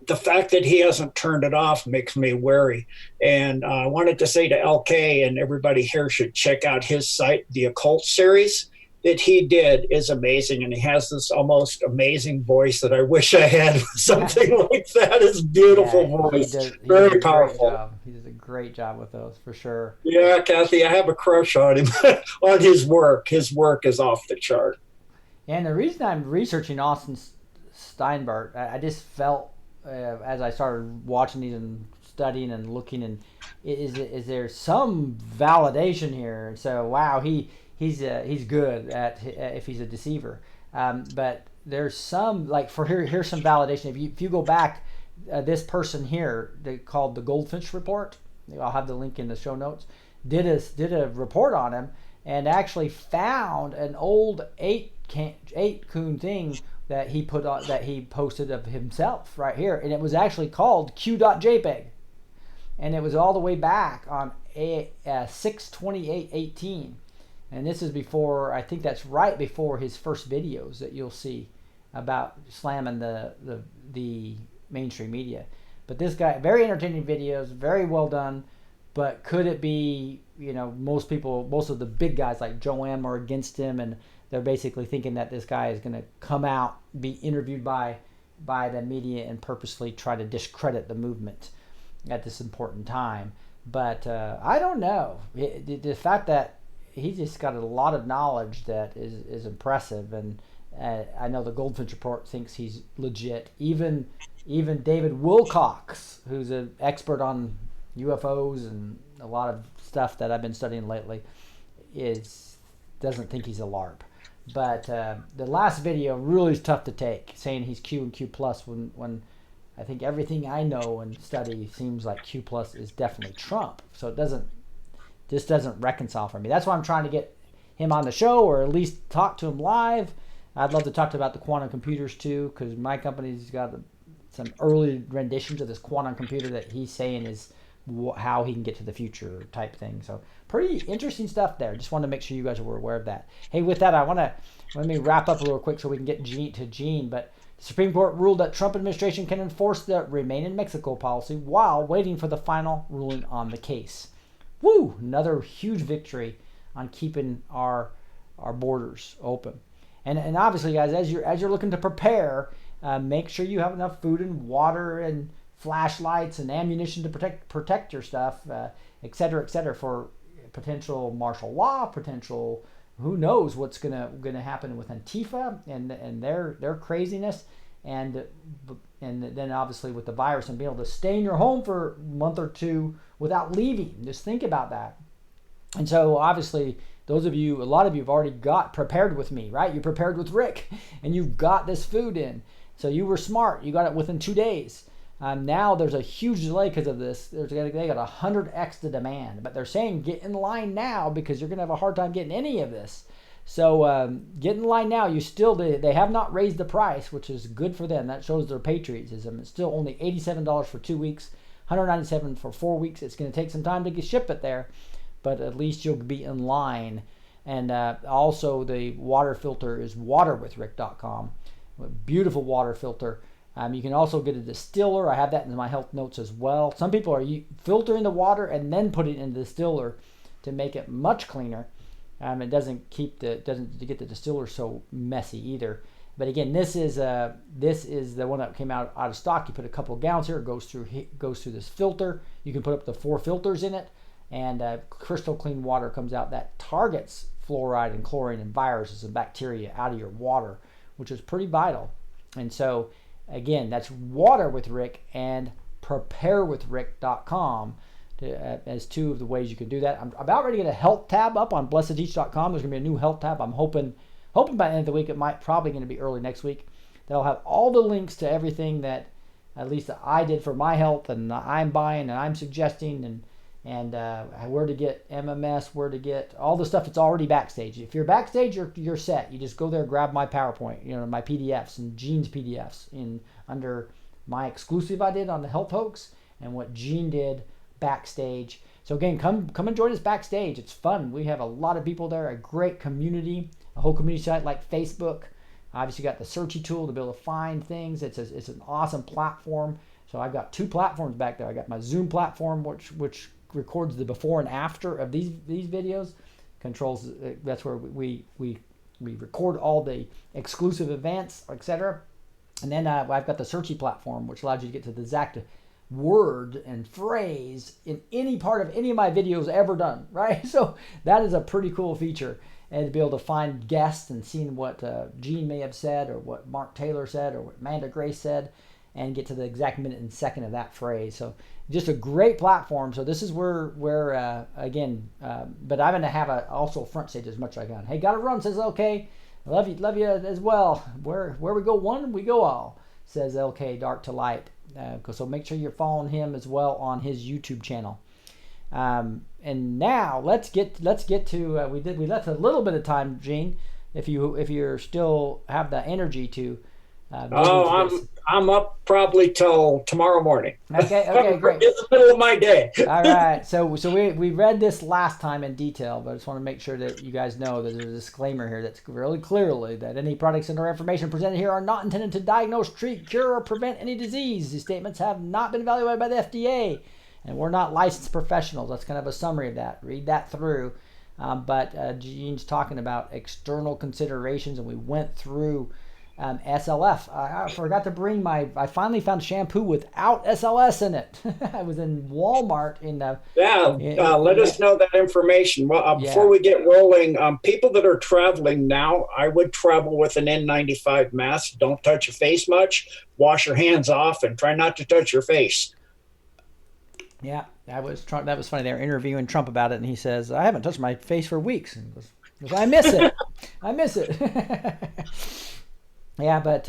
the fact that he hasn't turned it off makes me wary. And I wanted to say to LK, and everybody here should check out his site, the Occult series that he did is amazing. And he has this almost amazing voice that I wish I had. Something like that. His beautiful voice. Very powerful. He does a great job with those, for sure. Yeah, Kathy, I have a crush on him, on his work. His work is off the chart. And the reason I'm researching Austin Steinbart, I just felt, as I started watching these and studying and looking, and is there some validation here? So wow, he's good at if he's a deceiver, but there's some, like, here's some validation. If you go back, this person here, they called the Goldfinch report. I'll have the link in the show notes. Did a report on him and actually found an old 8-coon thing that he posted of himself right here, and it was actually called Q.jpg, and it was all the way back on 6/28/18, and this is before, I think that's right before his first videos that you'll see about slamming the mainstream media. But this guy, very entertaining videos, very well done. But could it be, most of the big guys like Joanne are against him, and they're basically thinking that this guy is going to come out, be interviewed by the media, and purposely try to discredit the movement at this important time. But I don't know. The fact that he just got a lot of knowledge that is impressive, and I know the Goldfinch Report thinks he's legit. Even David Wilcox, who's an expert on UFOs and a lot of stuff that I've been studying lately, doesn't think he's a LARP. But the last video really is tough to take, saying he's Q and Q plus when I think everything I know and study seems like Q plus is definitely Trump. So it doesn't reconcile for me. That's why I'm trying to get him on the show, or at least talk to him live. I'd love to talk about the quantum computers too, because my company's got some early renditions of this quantum computer that he's saying is how he can get to the future type thing. So pretty interesting stuff there. Just wanted to make sure you guys were aware of that. Hey, with that, let me wrap up a little quick so we can get to Gene. But the Supreme Court ruled that Trump administration can enforce the Remain in Mexico policy while waiting for the final ruling on the case. Woo! Another huge victory on keeping our borders open. And obviously, guys, as you're looking to prepare, make sure you have enough food and water and flashlights and ammunition to protect your stuff, et cetera, for potential martial law, potential who knows what's gonna happen with Antifa and their craziness, and then obviously with the virus and being able to stay in your home for a month or two without leaving. Just think about that. And so obviously, a lot of you have already got prepared with me, right? You prepared with Rick, and you've got this food in. So you were smart. You got it within 2 days. Now there's a huge delay because of this. They got 100x the demand, but they're saying get in line now because you're going to have a hard time getting any of this. So get in line now. They have not raised the price, which is good for them. That shows their patriotism. It's still only $87 for 2 weeks, $197 for 4 weeks. It's going to take some time to ship it there, but at least you'll be in line. And also the water filter is waterwithrick.com. Beautiful water filter. You can also get a distiller. I have that in my health notes as well. Some people are filtering the water and then put it in the distiller to make it much cleaner. It doesn't get the distiller so messy either. But again, this is the one that came out of stock. You put a couple of gallons here. It goes through this filter. You can put up to 4 filters in it, and crystal clean water comes out that targets fluoride and chlorine and viruses and bacteria out of your water, which is pretty vital. And so again, that's Water with Rick and preparewithrick.com as two of the ways you can do that. I'm about ready to get a health tab up on blessedteach.com. There's going to be a new health tab. I'm hoping by the end of the week, probably going to be early next week, that'll have all the links to everything that at least I did for my health and I'm buying and I'm suggesting and where to get MMS, where to get all the stuff that's already backstage. If you're backstage, you're set. You just go there, grab my PowerPoint, my PDFs and Gene's PDFs under my exclusive I did on the health hoax and what Gene did backstage. So again, come and join us backstage. It's fun. We have a lot of people there, a great community, a whole community site like Facebook. Obviously, got the searchy tool to be able to find things. It's an awesome platform. So I've got 2 platforms back there. I got my Zoom platform, which records the before and after of these videos. Controls. That's where we record all the exclusive events, etc. And then I've got the searchy platform, which allows you to get to the exact word and phrase in any part of any of my videos ever done, right? So that is a pretty cool feature, and to be able to find guests and seeing what Gene may have said or what Mark Taylor said or what Amanda Grace said and get to the exact minute and second of that phrase. So just a great platform. So this is where again, but I'm going to have also front stage as much as I can. Hey, gotta run, says LK. Love you as well. Where we go one, we go all, says LK Dark to Light. So make sure you're following him as well on his YouTube channel. And now let's get to we left a little bit of time, Gene, if you're still have the energy to. I'm up probably till tomorrow morning. Okay, great. In the middle of my day. All right. So we read this last time in detail, but I just want to make sure that you guys know that there's a disclaimer here that's really clearly that any products and or information presented here are not intended to diagnose, treat, cure, or prevent any disease. These statements have not been evaluated by the FDA, and we're not licensed professionals. That's kind of a summary of that. Read that through. But Gene's talking about external considerations, and we went through SLF. I forgot to bring I finally found shampoo without SLS in it. I was in Walmart in the. Let us know that information. Well, before we get rolling, people that are traveling now, I would travel with an N95 mask. Don't touch your face much. Wash your hands off and try not to touch your face. Yeah, that was funny. They were interviewing Trump about it, and he says, "I haven't touched my face for weeks." And he goes, I miss it. I miss it. Yeah, but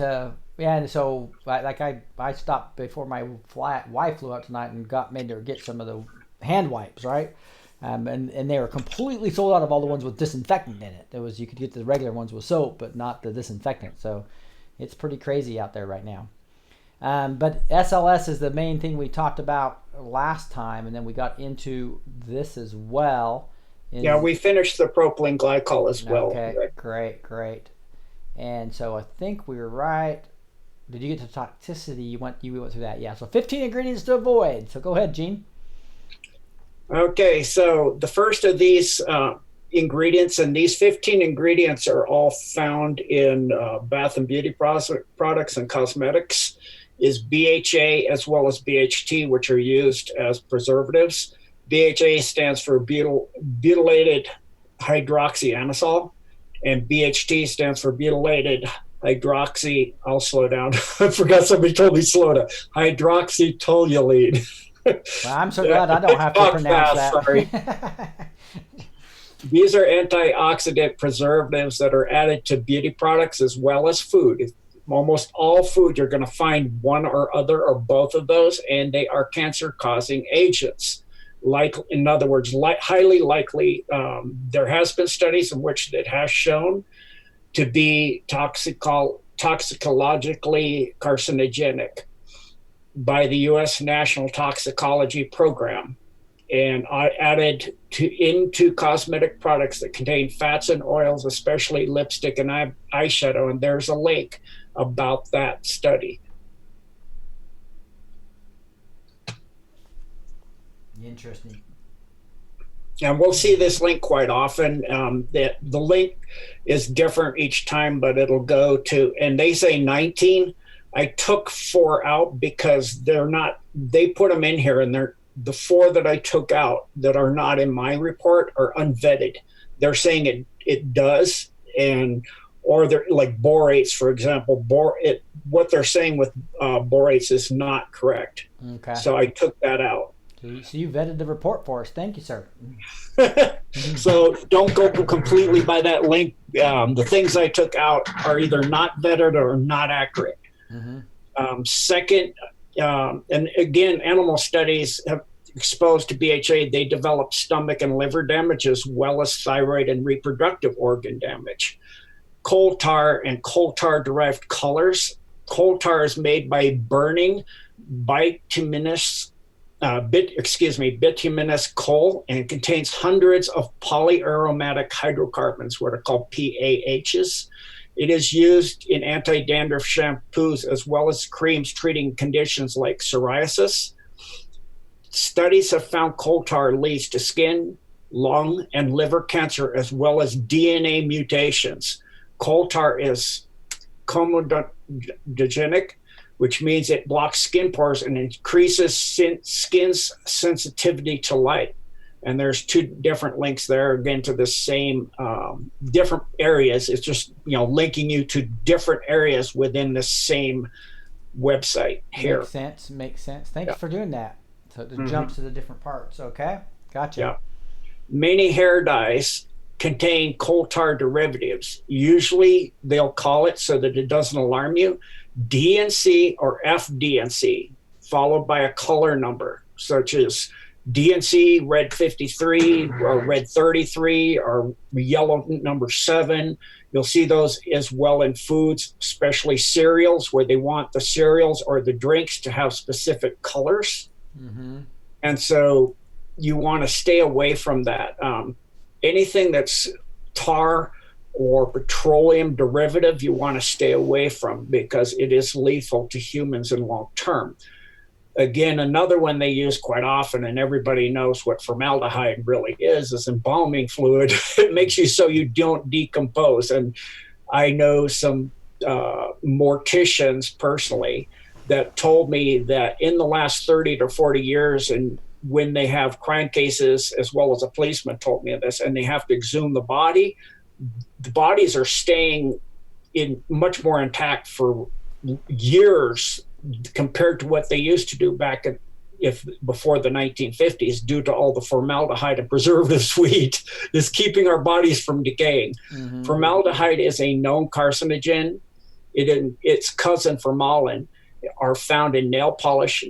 and so I stopped before my wife flew out tonight and made her get some of the hand wipes, right? And they were completely sold out of all the ones with disinfectant in it. You could get the regular ones with soap, but not the disinfectant. So it's pretty crazy out there right now. But SLS is the main thing we talked about last time, and then we got into this as well. We finished the propylene glycol as well. Okay, great. And so I think we were right. Did you get to toxicity? You went through that. Yeah. So 15 ingredients to avoid. So go ahead, Gene. Okay. So the first of these ingredients, and these 15 ingredients are all found in bath and beauty products and cosmetics, is BHA as well as BHT, which are used as preservatives. BHA stands for butylated hydroxyanisole. And BHT stands for butylated hydroxy. I'll slow down. I forgot somebody told me slow down. Hydroxytoluene. Well, I'm so glad I don't have to pronounce that. Sorry. These are antioxidant preservatives that are added to beauty products as well as food. Almost all food, you're going to find one or other or both of those, and they are cancer-causing agents. In other words, highly likely, there has been studies in which it has shown to be toxicologically carcinogenic by the U.S. National Toxicology Program. And I added into cosmetic products that contain fats and oils, especially lipstick and eyeshadow, and there's a link about that study. Interesting. And we'll see this link quite often. The link is different each time, but it'll go to, and they say 19. I took 4 out because they put them in here, and the 4 that I took out that are not in my report are unvetted. They're saying it does, or they're like borates, for example. What they're saying with borates is not correct. Okay. So I took that out. So you vetted the report for us. Thank you, sir. So don't go completely by that link. The things I took out are either not vetted or not accurate. Mm-hmm. Second, and again, animal studies have exposed to BHA, they develop stomach and liver damage as well as thyroid and reproductive organ damage. Coal tar and coal tar derived colors. Coal tar is made by burning bituminous coal, and it contains hundreds of polyaromatic hydrocarbons, what are called PAHs. It is used in anti-dandruff shampoos as well as creams treating conditions like psoriasis. Studies have found coal tar leads to skin, lung, and liver cancer as well as DNA mutations. Coal tar is comedogenic, which means it blocks skin pores and increases skin's sensitivity to light. And there's 2 different links there, again, to the same different areas. It's just, linking you to different areas within the same website here. Makes sense. Thank you for doing that. So it jumps to the different parts. Okay, gotcha. Yeah. Many hair dyes contain coal tar derivatives. Usually they'll call it, so that it doesn't alarm you, DNC or FDNC, followed by a color number, such as DNC red 53 or red 33 or yellow number 7. You'll see those as well in foods, especially cereals, where they want the cereals or the drinks to have specific colors. Mm-hmm. And so you want to stay away from that. Anything that's tar or petroleum derivative, you want to stay away from, because it is lethal to humans in long term. Again, another one they use quite often, and everybody knows what formaldehyde really is embalming fluid. It makes you so you don't decompose. And I know some morticians personally that told me that in the last 30 to 40 years, and when they have crime cases, as well as a policeman told me this, and they have to exhume the bodies are staying in much more intact for years compared to what they used to do back before the 1950s, due to all the formaldehyde and preservatives we eat is keeping our bodies from decaying. Mm-hmm. Formaldehyde is a known carcinogen. Its cousin formalin are found in nail polish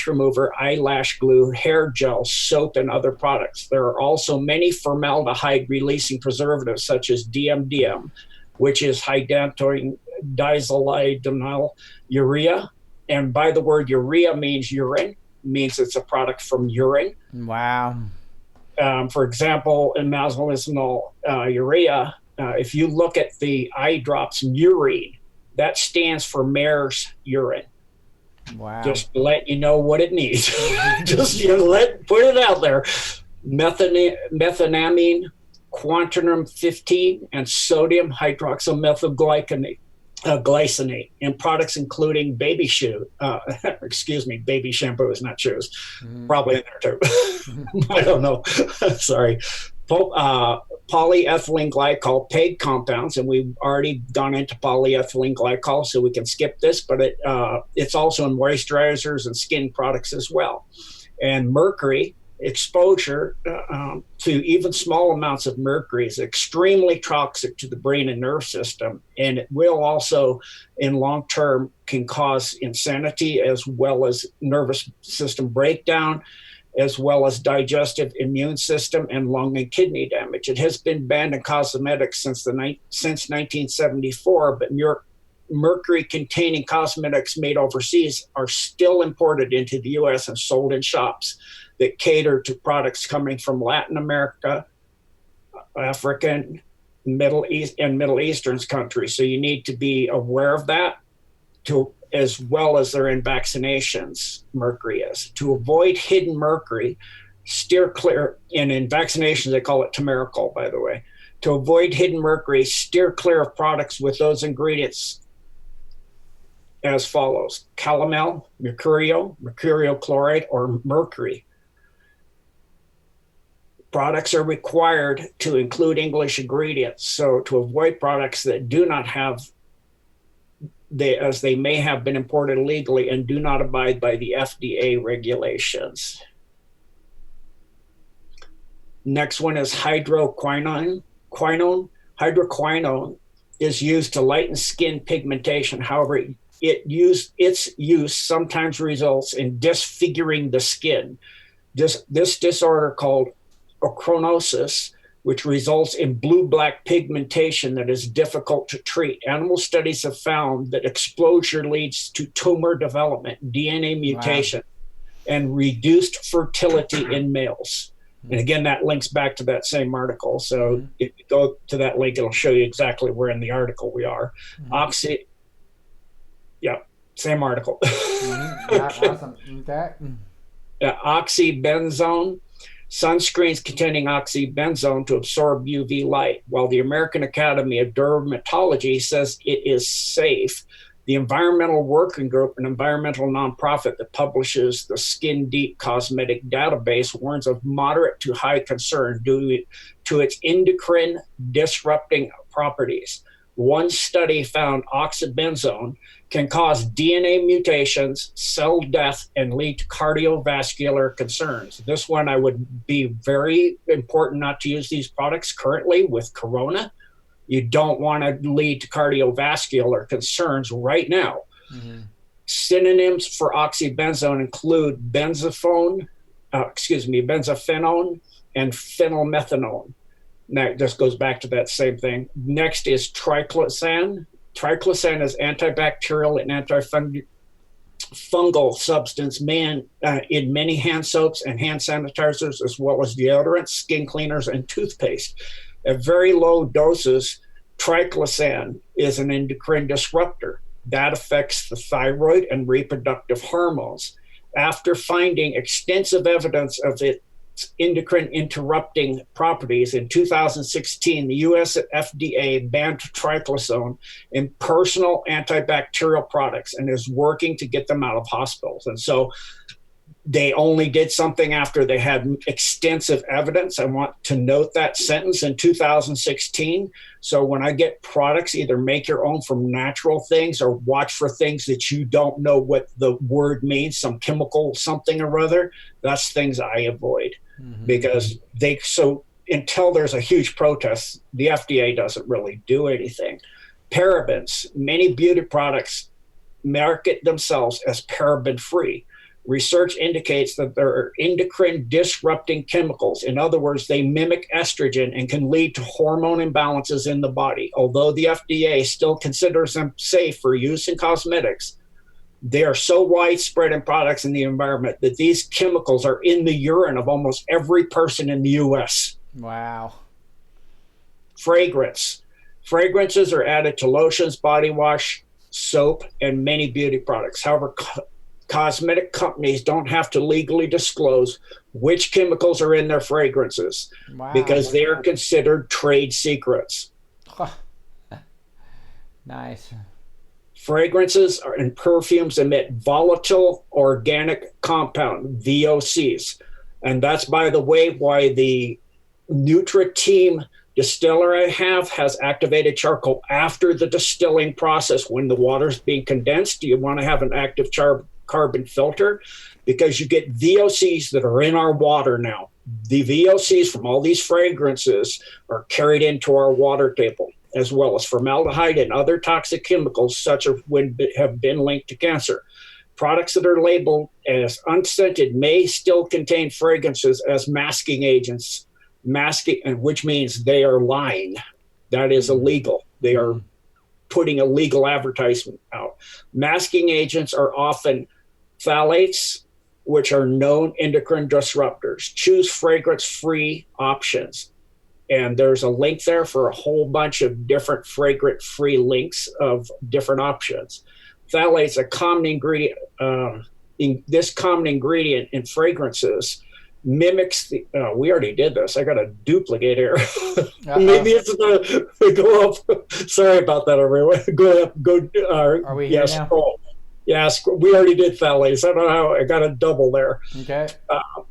remover, eyelash glue, hair gel, soap, and other products. There are also many formaldehyde-releasing preservatives such as DMDM, which is hydrogen diisolydinyl urea. And by the word urea means urine, means it's a product from urine. Wow. For example, in imazalinol urea, if you look at the eye drops murine, that stands for mare's urine. Wow. Just to let you know what it needs. Just put it out there. Methenamine, quaternum 15, and sodium hydroxymethylglycinate in products including baby shampoo is not shoes. Probably in there too. I don't know. Sorry. Polyethylene glycol, PEG compounds, and we've already gone into polyethylene glycol, so we can skip this, but it's also in moisturizers and skin products as well. And mercury exposure to even small amounts of mercury is extremely toxic to the brain and nerve system, and it will also, in long term, can cause insanity as well as nervous system breakdown, as well as digestive, immune system, and lung and kidney damage. It has been banned in cosmetics since 1974, but mercury-containing cosmetics made overseas are still imported into the U.S. and sold in shops that cater to products coming from Latin America, African, Middle East, and Middle Eastern countries. So you need to be aware of that, as well as they're in vaccinations, mercury is. To avoid hidden mercury, steer clear, and in vaccinations they call it Temericol, by the way. To avoid hidden mercury, steer clear of products with those ingredients as follows: calomel, mercurial chloride, or mercury. Products are required to include English ingredients, so to avoid products that do not have, as they may have been imported illegally and do not abide by the FDA regulations. Next one is hydroquinone. Hydroquinone is used to lighten skin pigmentation. However, its use sometimes results in disfiguring the skin. This disorder, called ochronosis, which results in blue-black pigmentation that is difficult to treat. Animal studies have found that exposure leads to tumor development, DNA mutation, and reduced fertility in males. And again, that links back to that same article. So if you go to that link, it'll show you exactly where in the article we are. Same article. Awesome. Okay. Oxybenzone. Sunscreens containing oxybenzone to absorb UV light. While the American Academy of Dermatology says it is safe, the Environmental Working Group, an environmental nonprofit that publishes the Skin Deep Cosmetic Database, warns of moderate to high concern due to its endocrine disrupting properties. One study found oxybenzone can cause DNA mutations, cell death, and lead to cardiovascular concerns. This one, I would be very important not to use these products currently with Corona. You don't want to lead to cardiovascular concerns right now. Mm-hmm. Synonyms for oxybenzone include benzophenone, and phenylmethanone. Now, this goes back to that same thing. Next is triclosan. Triclosan is antibacterial and antifungal substance in many hand soaps and hand sanitizers, as well as deodorants, skin cleaners, and toothpaste. At very low doses, triclosan is an endocrine disruptor that affects the thyroid and reproductive hormones. After finding extensive evidence of it endocrine interrupting properties. In 2016, the US FDA banned triclosan in personal antibacterial products and is working to get them out of hospitals. And so they only did something after they had extensive evidence. I want to note that sentence in 2016. So when I get products, either make your own from natural things or watch for things that you don't know what the word means, some chemical something or other, that's things I avoid. Because until there's a huge protest, the FDA doesn't really do anything. Parabens, many beauty products market themselves as paraben free. Research indicates that there are endocrine disrupting chemicals. In other words, they mimic estrogen and can lead to hormone imbalances in the body. Although the FDA still considers them safe for use in cosmetics, they are so widespread in products in the environment that these chemicals are in the urine of almost every person in the US. Wow. Fragrance. Fragrances are added to lotions, body wash, soap, and many beauty products. However, cosmetic companies don't have to legally disclose which chemicals are in their fragrances because they are considered trade secrets. Nice. Fragrances and perfumes emit volatile organic compound, VOCs. And that's, by the way, why the Nutra-Team distiller I have has activated charcoal after the distilling process. When the water's being condensed, you want to have an active carbon filter because you get VOCs that are in our water now. The VOCs from all these fragrances are carried into our water table, as well as formaldehyde and other toxic chemicals such as have been linked to cancer. Products that are labeled as unscented may still contain fragrances as masking agents, which means they are lying. That is illegal. They are putting illegal advertisement out. Masking agents are often phthalates, which are known endocrine disruptors. Choose fragrance-free options. And there's a link there for a whole bunch of different fragrance-free links of different options. Phthalates, a common ingredient, this common ingredient in fragrances mimics the, we already did this. I got a duplicate here. Maybe it's the, go up. Sorry about that, everyone. Go up, Are we here now? Scroll. Yeah, we already did phthalates. I don't know how I got a double there. Okay.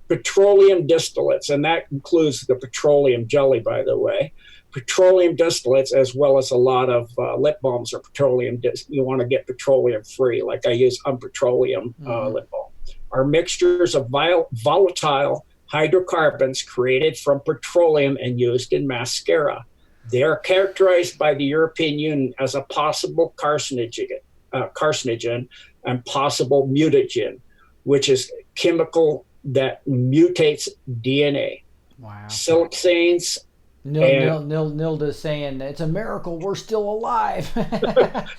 Petroleum distillates, and that includes the petroleum jelly, by the way. Petroleum distillates, as well as a lot of lip balms, are petroleum. You want to get petroleum free, like I use unpetroleum lip balm. Are mixtures of volatile hydrocarbons created from petroleum and used in mascara. They are characterized by the European Union as a possible carcinogen and possible mutagen, which is chemical that mutates DNA. Wow. Siloxanes. Nilda's saying it's a miracle we're still alive.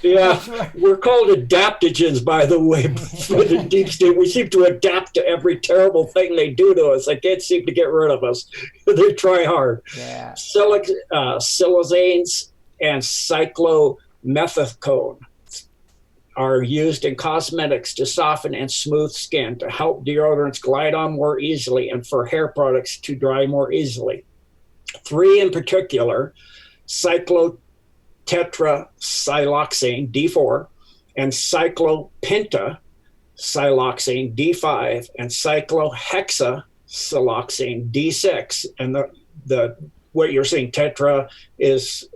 Yeah, right. We're called adaptogens, by the way, for the deep state. We seem to adapt to every terrible thing they do to us. They can't seem to get rid of us. They try hard. Yeah. Siloxanes and cyclomethicone are used in cosmetics to soften and smooth skin, to help deodorants glide on more easily, and for hair products to dry more easily. 3 in particular, cyclotetrasiloxane, D4, and cyclopentasiloxane, D5, and cyclohexasiloxane, D6. And the what you're seeing, tetra is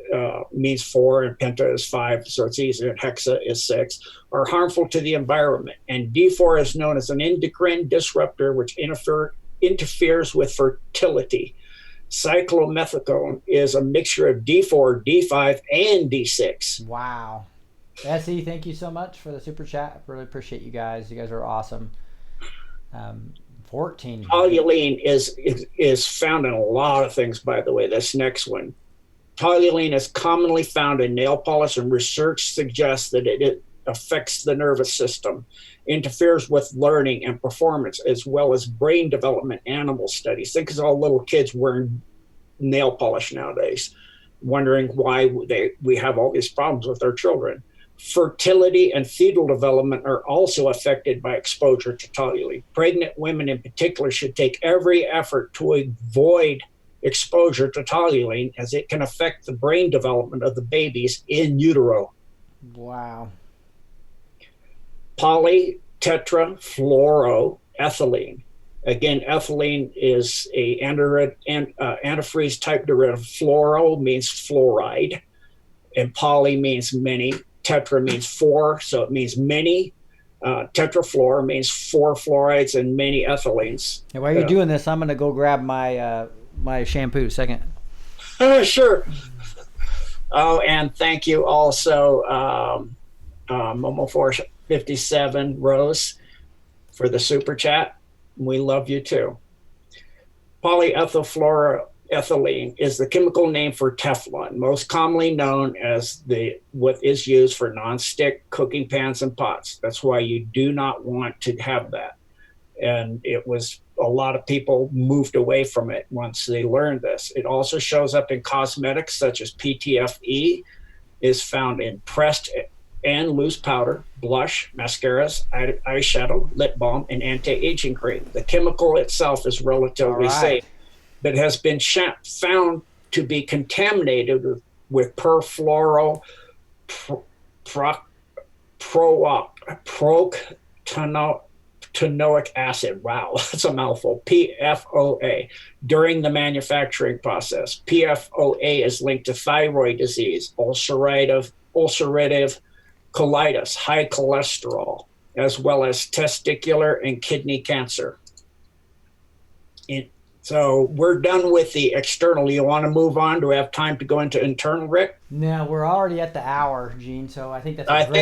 means 4 and penta is 5, so it's easy, and hexa is 6, are harmful to the environment. And D4 is known as an endocrine disruptor which interferes with fertility. Cyclomethicone is a mixture of D4, D5, and D6. Wow. Essie, thank you so much for the super chat. Really appreciate you guys. You guys are awesome. 14. Toluene is found in a lot of things, by the way. This next one. Toluene is commonly found in nail polish, and research suggests that it affects the nervous system, interferes with learning and performance, as well as brain development. Animal studies. Think of all little kids wearing nail polish nowadays, wondering why we have all these problems with our children. Fertility and fetal development are also affected by exposure to toluene. Pregnant women in particular should take every effort to avoid exposure to toluene, as it can affect the brain development of the babies in utero. Wow. Polytetrafluoroethylene. Again, ethylene is a antifreeze type derivative. Fluoro means fluoride, and poly means many. Tetra means four, so it means many. Tetrafluor means four fluorides and many ethylenes. Hey, while you're doing this, I'm gonna go grab my my shampoo. Second. Sure. Oh, and thank you also, Momo457 Rose, for the super chat. We love you too. Polyethylfluoroethylene is the chemical name for Teflon, most commonly known as what is used for non-stick cooking pans and pots. That's why you do not want to have that. And a lot of people moved away from it once they learned this. It also shows up in cosmetics such as PTFE, is found in pressed and loose powder, blush, mascaras, eyeshadow, lip balm, and anti-aging cream. The chemical itself is relatively safe, but has been found to be contaminated with perfluoroproctanoic acid. Wow, that's a mouthful. PFOA during the manufacturing process. PFOA is linked to thyroid disease, ulcerative colitis, high cholesterol, as well as testicular and kidney cancer. So we're done with the external. You want to move on? Do we have time to go into internal, Rick? No, we're already at the hour, Gene. So I think that's an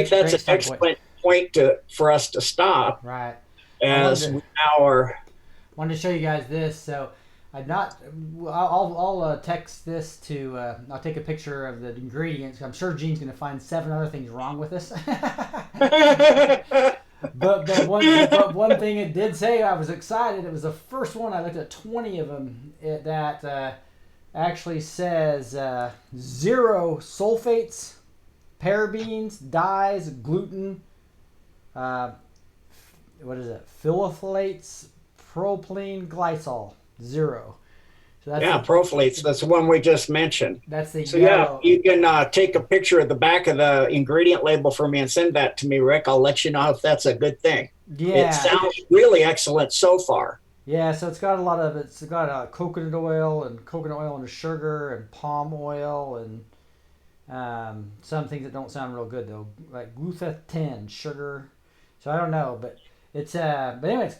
excellent point for us to stop. Right. As we now are. Wanted to show you guys this. So I'll text this to. I'll take a picture of the ingredients. I'm sure Gene's going to find 7 other things wrong with this. But one thing it did say, I was excited. It was the first one. I looked at 20 of them that actually says 0 sulfates, parabens, dyes, gluten. What is it? Phthalates, propylene glycol, 0. So that's prophylate. That's the one we just mentioned. That's the yellow. You can take a picture of the back of the ingredient label for me and send that to me, Rick. I'll let you know if that's a good thing. Yeah, it sounds really excellent so far. Yeah, so it's got a lot of coconut oil and sugar and palm oil and some things that don't sound real good though, like glutathione, sugar. So I don't know, but it's but anyways,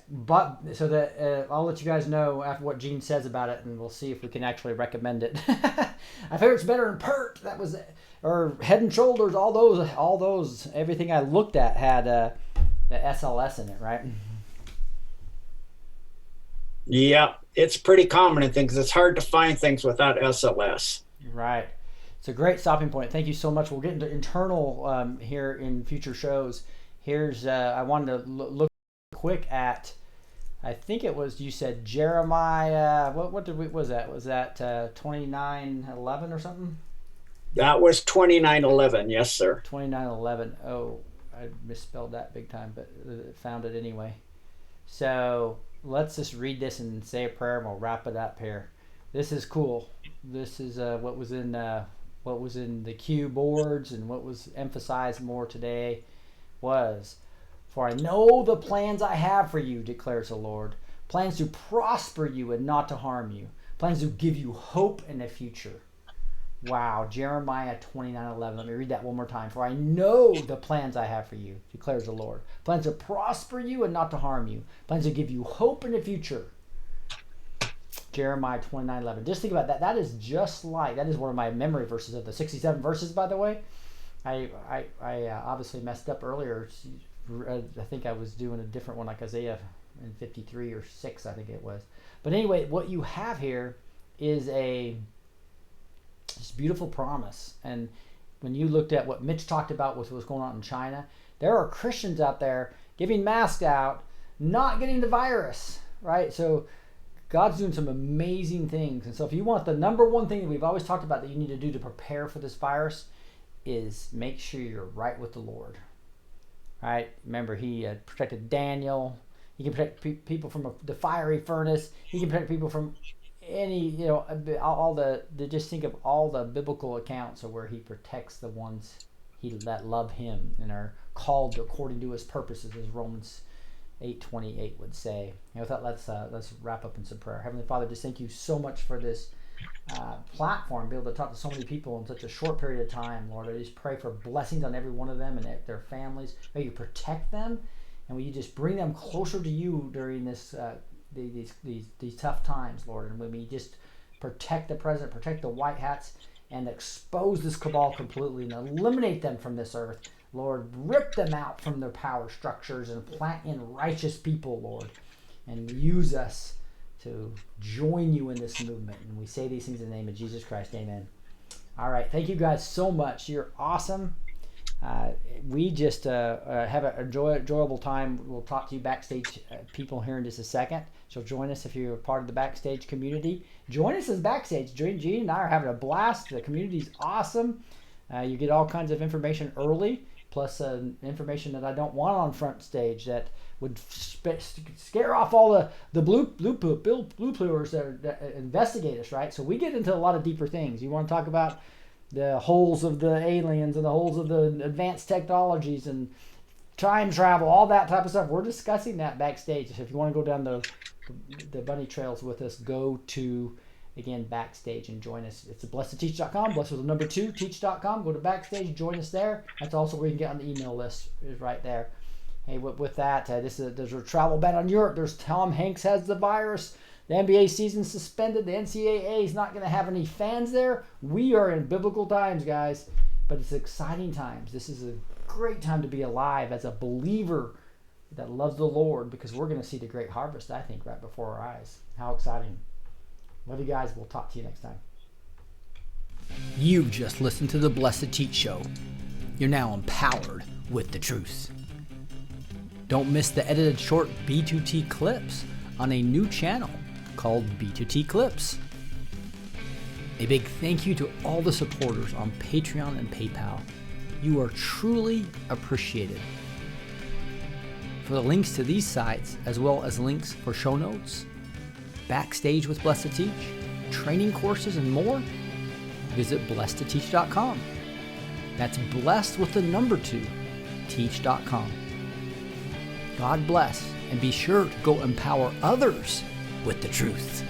so that I'll let you guys know after what Gene says about it, and we'll see if we can actually recommend it. I figure it's better than PERT. That was, or Head and Shoulders. All those, everything I looked at had the SLS in it, right? Yeah, it's pretty common in things. It's hard to find things without SLS. Right. It's a great stopping point. Thank you so much. We'll get into internal here in future shows. Here's I wanted to look quick at, I think it was, you said Jeremiah, what was that 29:11 or something? That was 29:11, yes sir. 29:11. Oh, I misspelled that big time, but found it anyway. So let's just read this and say a prayer, and we'll wrap it up here. This is cool. This is what was in the Q boards, and what was emphasized more today was, "For I know the plans I have for you, declares the Lord, plans to prosper you and not to harm you, plans to give you hope in the future." Wow, Jeremiah 29:11. Let me read that one more time. "For I know the plans I have for you, declares the Lord, plans to prosper you and not to harm you, plans to give you hope in the future." Jeremiah 29:11. Just think about that. That is one of my memory verses of the 67 verses, by the way. I obviously messed up earlier. I think I was doing a different one, like Isaiah in 53 or 6, I think it was. But anyway, what you have here is this beautiful promise. And when you looked at what Mitch talked about with what's going on in China, there are Christians out there giving masks out, not getting the virus, right? So God's doing some amazing things. And so if you want the number one thing that we've always talked about that you need to do to prepare for this virus, is make sure you're right with the Lord. Right? Remember, he protected Daniel. He can protect people from the fiery furnace. He can protect people from any, all the just think of all the biblical accounts of where he protects the ones that love him and are called according to his purposes, as Romans 8:28 would say. And with that, let's wrap up in some prayer. Heavenly Father, just thank you so much for this platform, be able to talk to so many people in such a short period of time, Lord. I just pray for blessings on every one of them and their families. May you protect them, and will you just bring them closer to you during this these tough times, Lord. And may we just protect the president, protect the white hats, and expose this cabal completely and eliminate them from this earth. Lord, rip them out from their power structures and plant in righteous people, Lord, and use us to join you in this movement. And we say these things in the name of Jesus Christ. Amen. All right. Thank you guys so much. You're awesome. We just have an enjoyable time. We'll talk to you backstage people here in just a second. So join us if you're a part of the backstage community. Join us as backstage. Gene and I are having a blast. The community's awesome. You get all kinds of information early, plus information that I don't want on front stage that would scare off all the blue pillars that investigate us, right? So we get into a lot of deeper things. You want to talk about the holes of the aliens and the holes of the advanced technologies and time travel, all that type of stuff. We're discussing that backstage. So if you want to go down the bunny trails with us, go to, again, backstage and join us. It's blessed2teach.com, blessed with the number 2, teach.com. Go to backstage, join us there. That's also where you can get on the email list, is right there. Hey, with that, there's a travel ban on Europe. There's Tom Hanks has the virus. The NBA season suspended. The NCAA is not going to have any fans there. We are in biblical times, guys, but it's exciting times. This is a great time to be alive as a believer that loves the Lord, because we're going to see the great harvest, I think, right before our eyes. How exciting. Love you guys. We'll talk to you next time. You've just listened to the Blessed Teach Show. You're now empowered with the truth. Don't miss the edited short B2T clips on a new channel called B2T Clips. A big thank you to all the supporters on Patreon and PayPal. You are truly appreciated. For the links to these sites, as well as links for show notes, backstage with Blessed to Teach, training courses, and more, visit blessed2teach.com. That's blessed with the number 2, teach.com. God bless, and be sure to go empower others with the truth.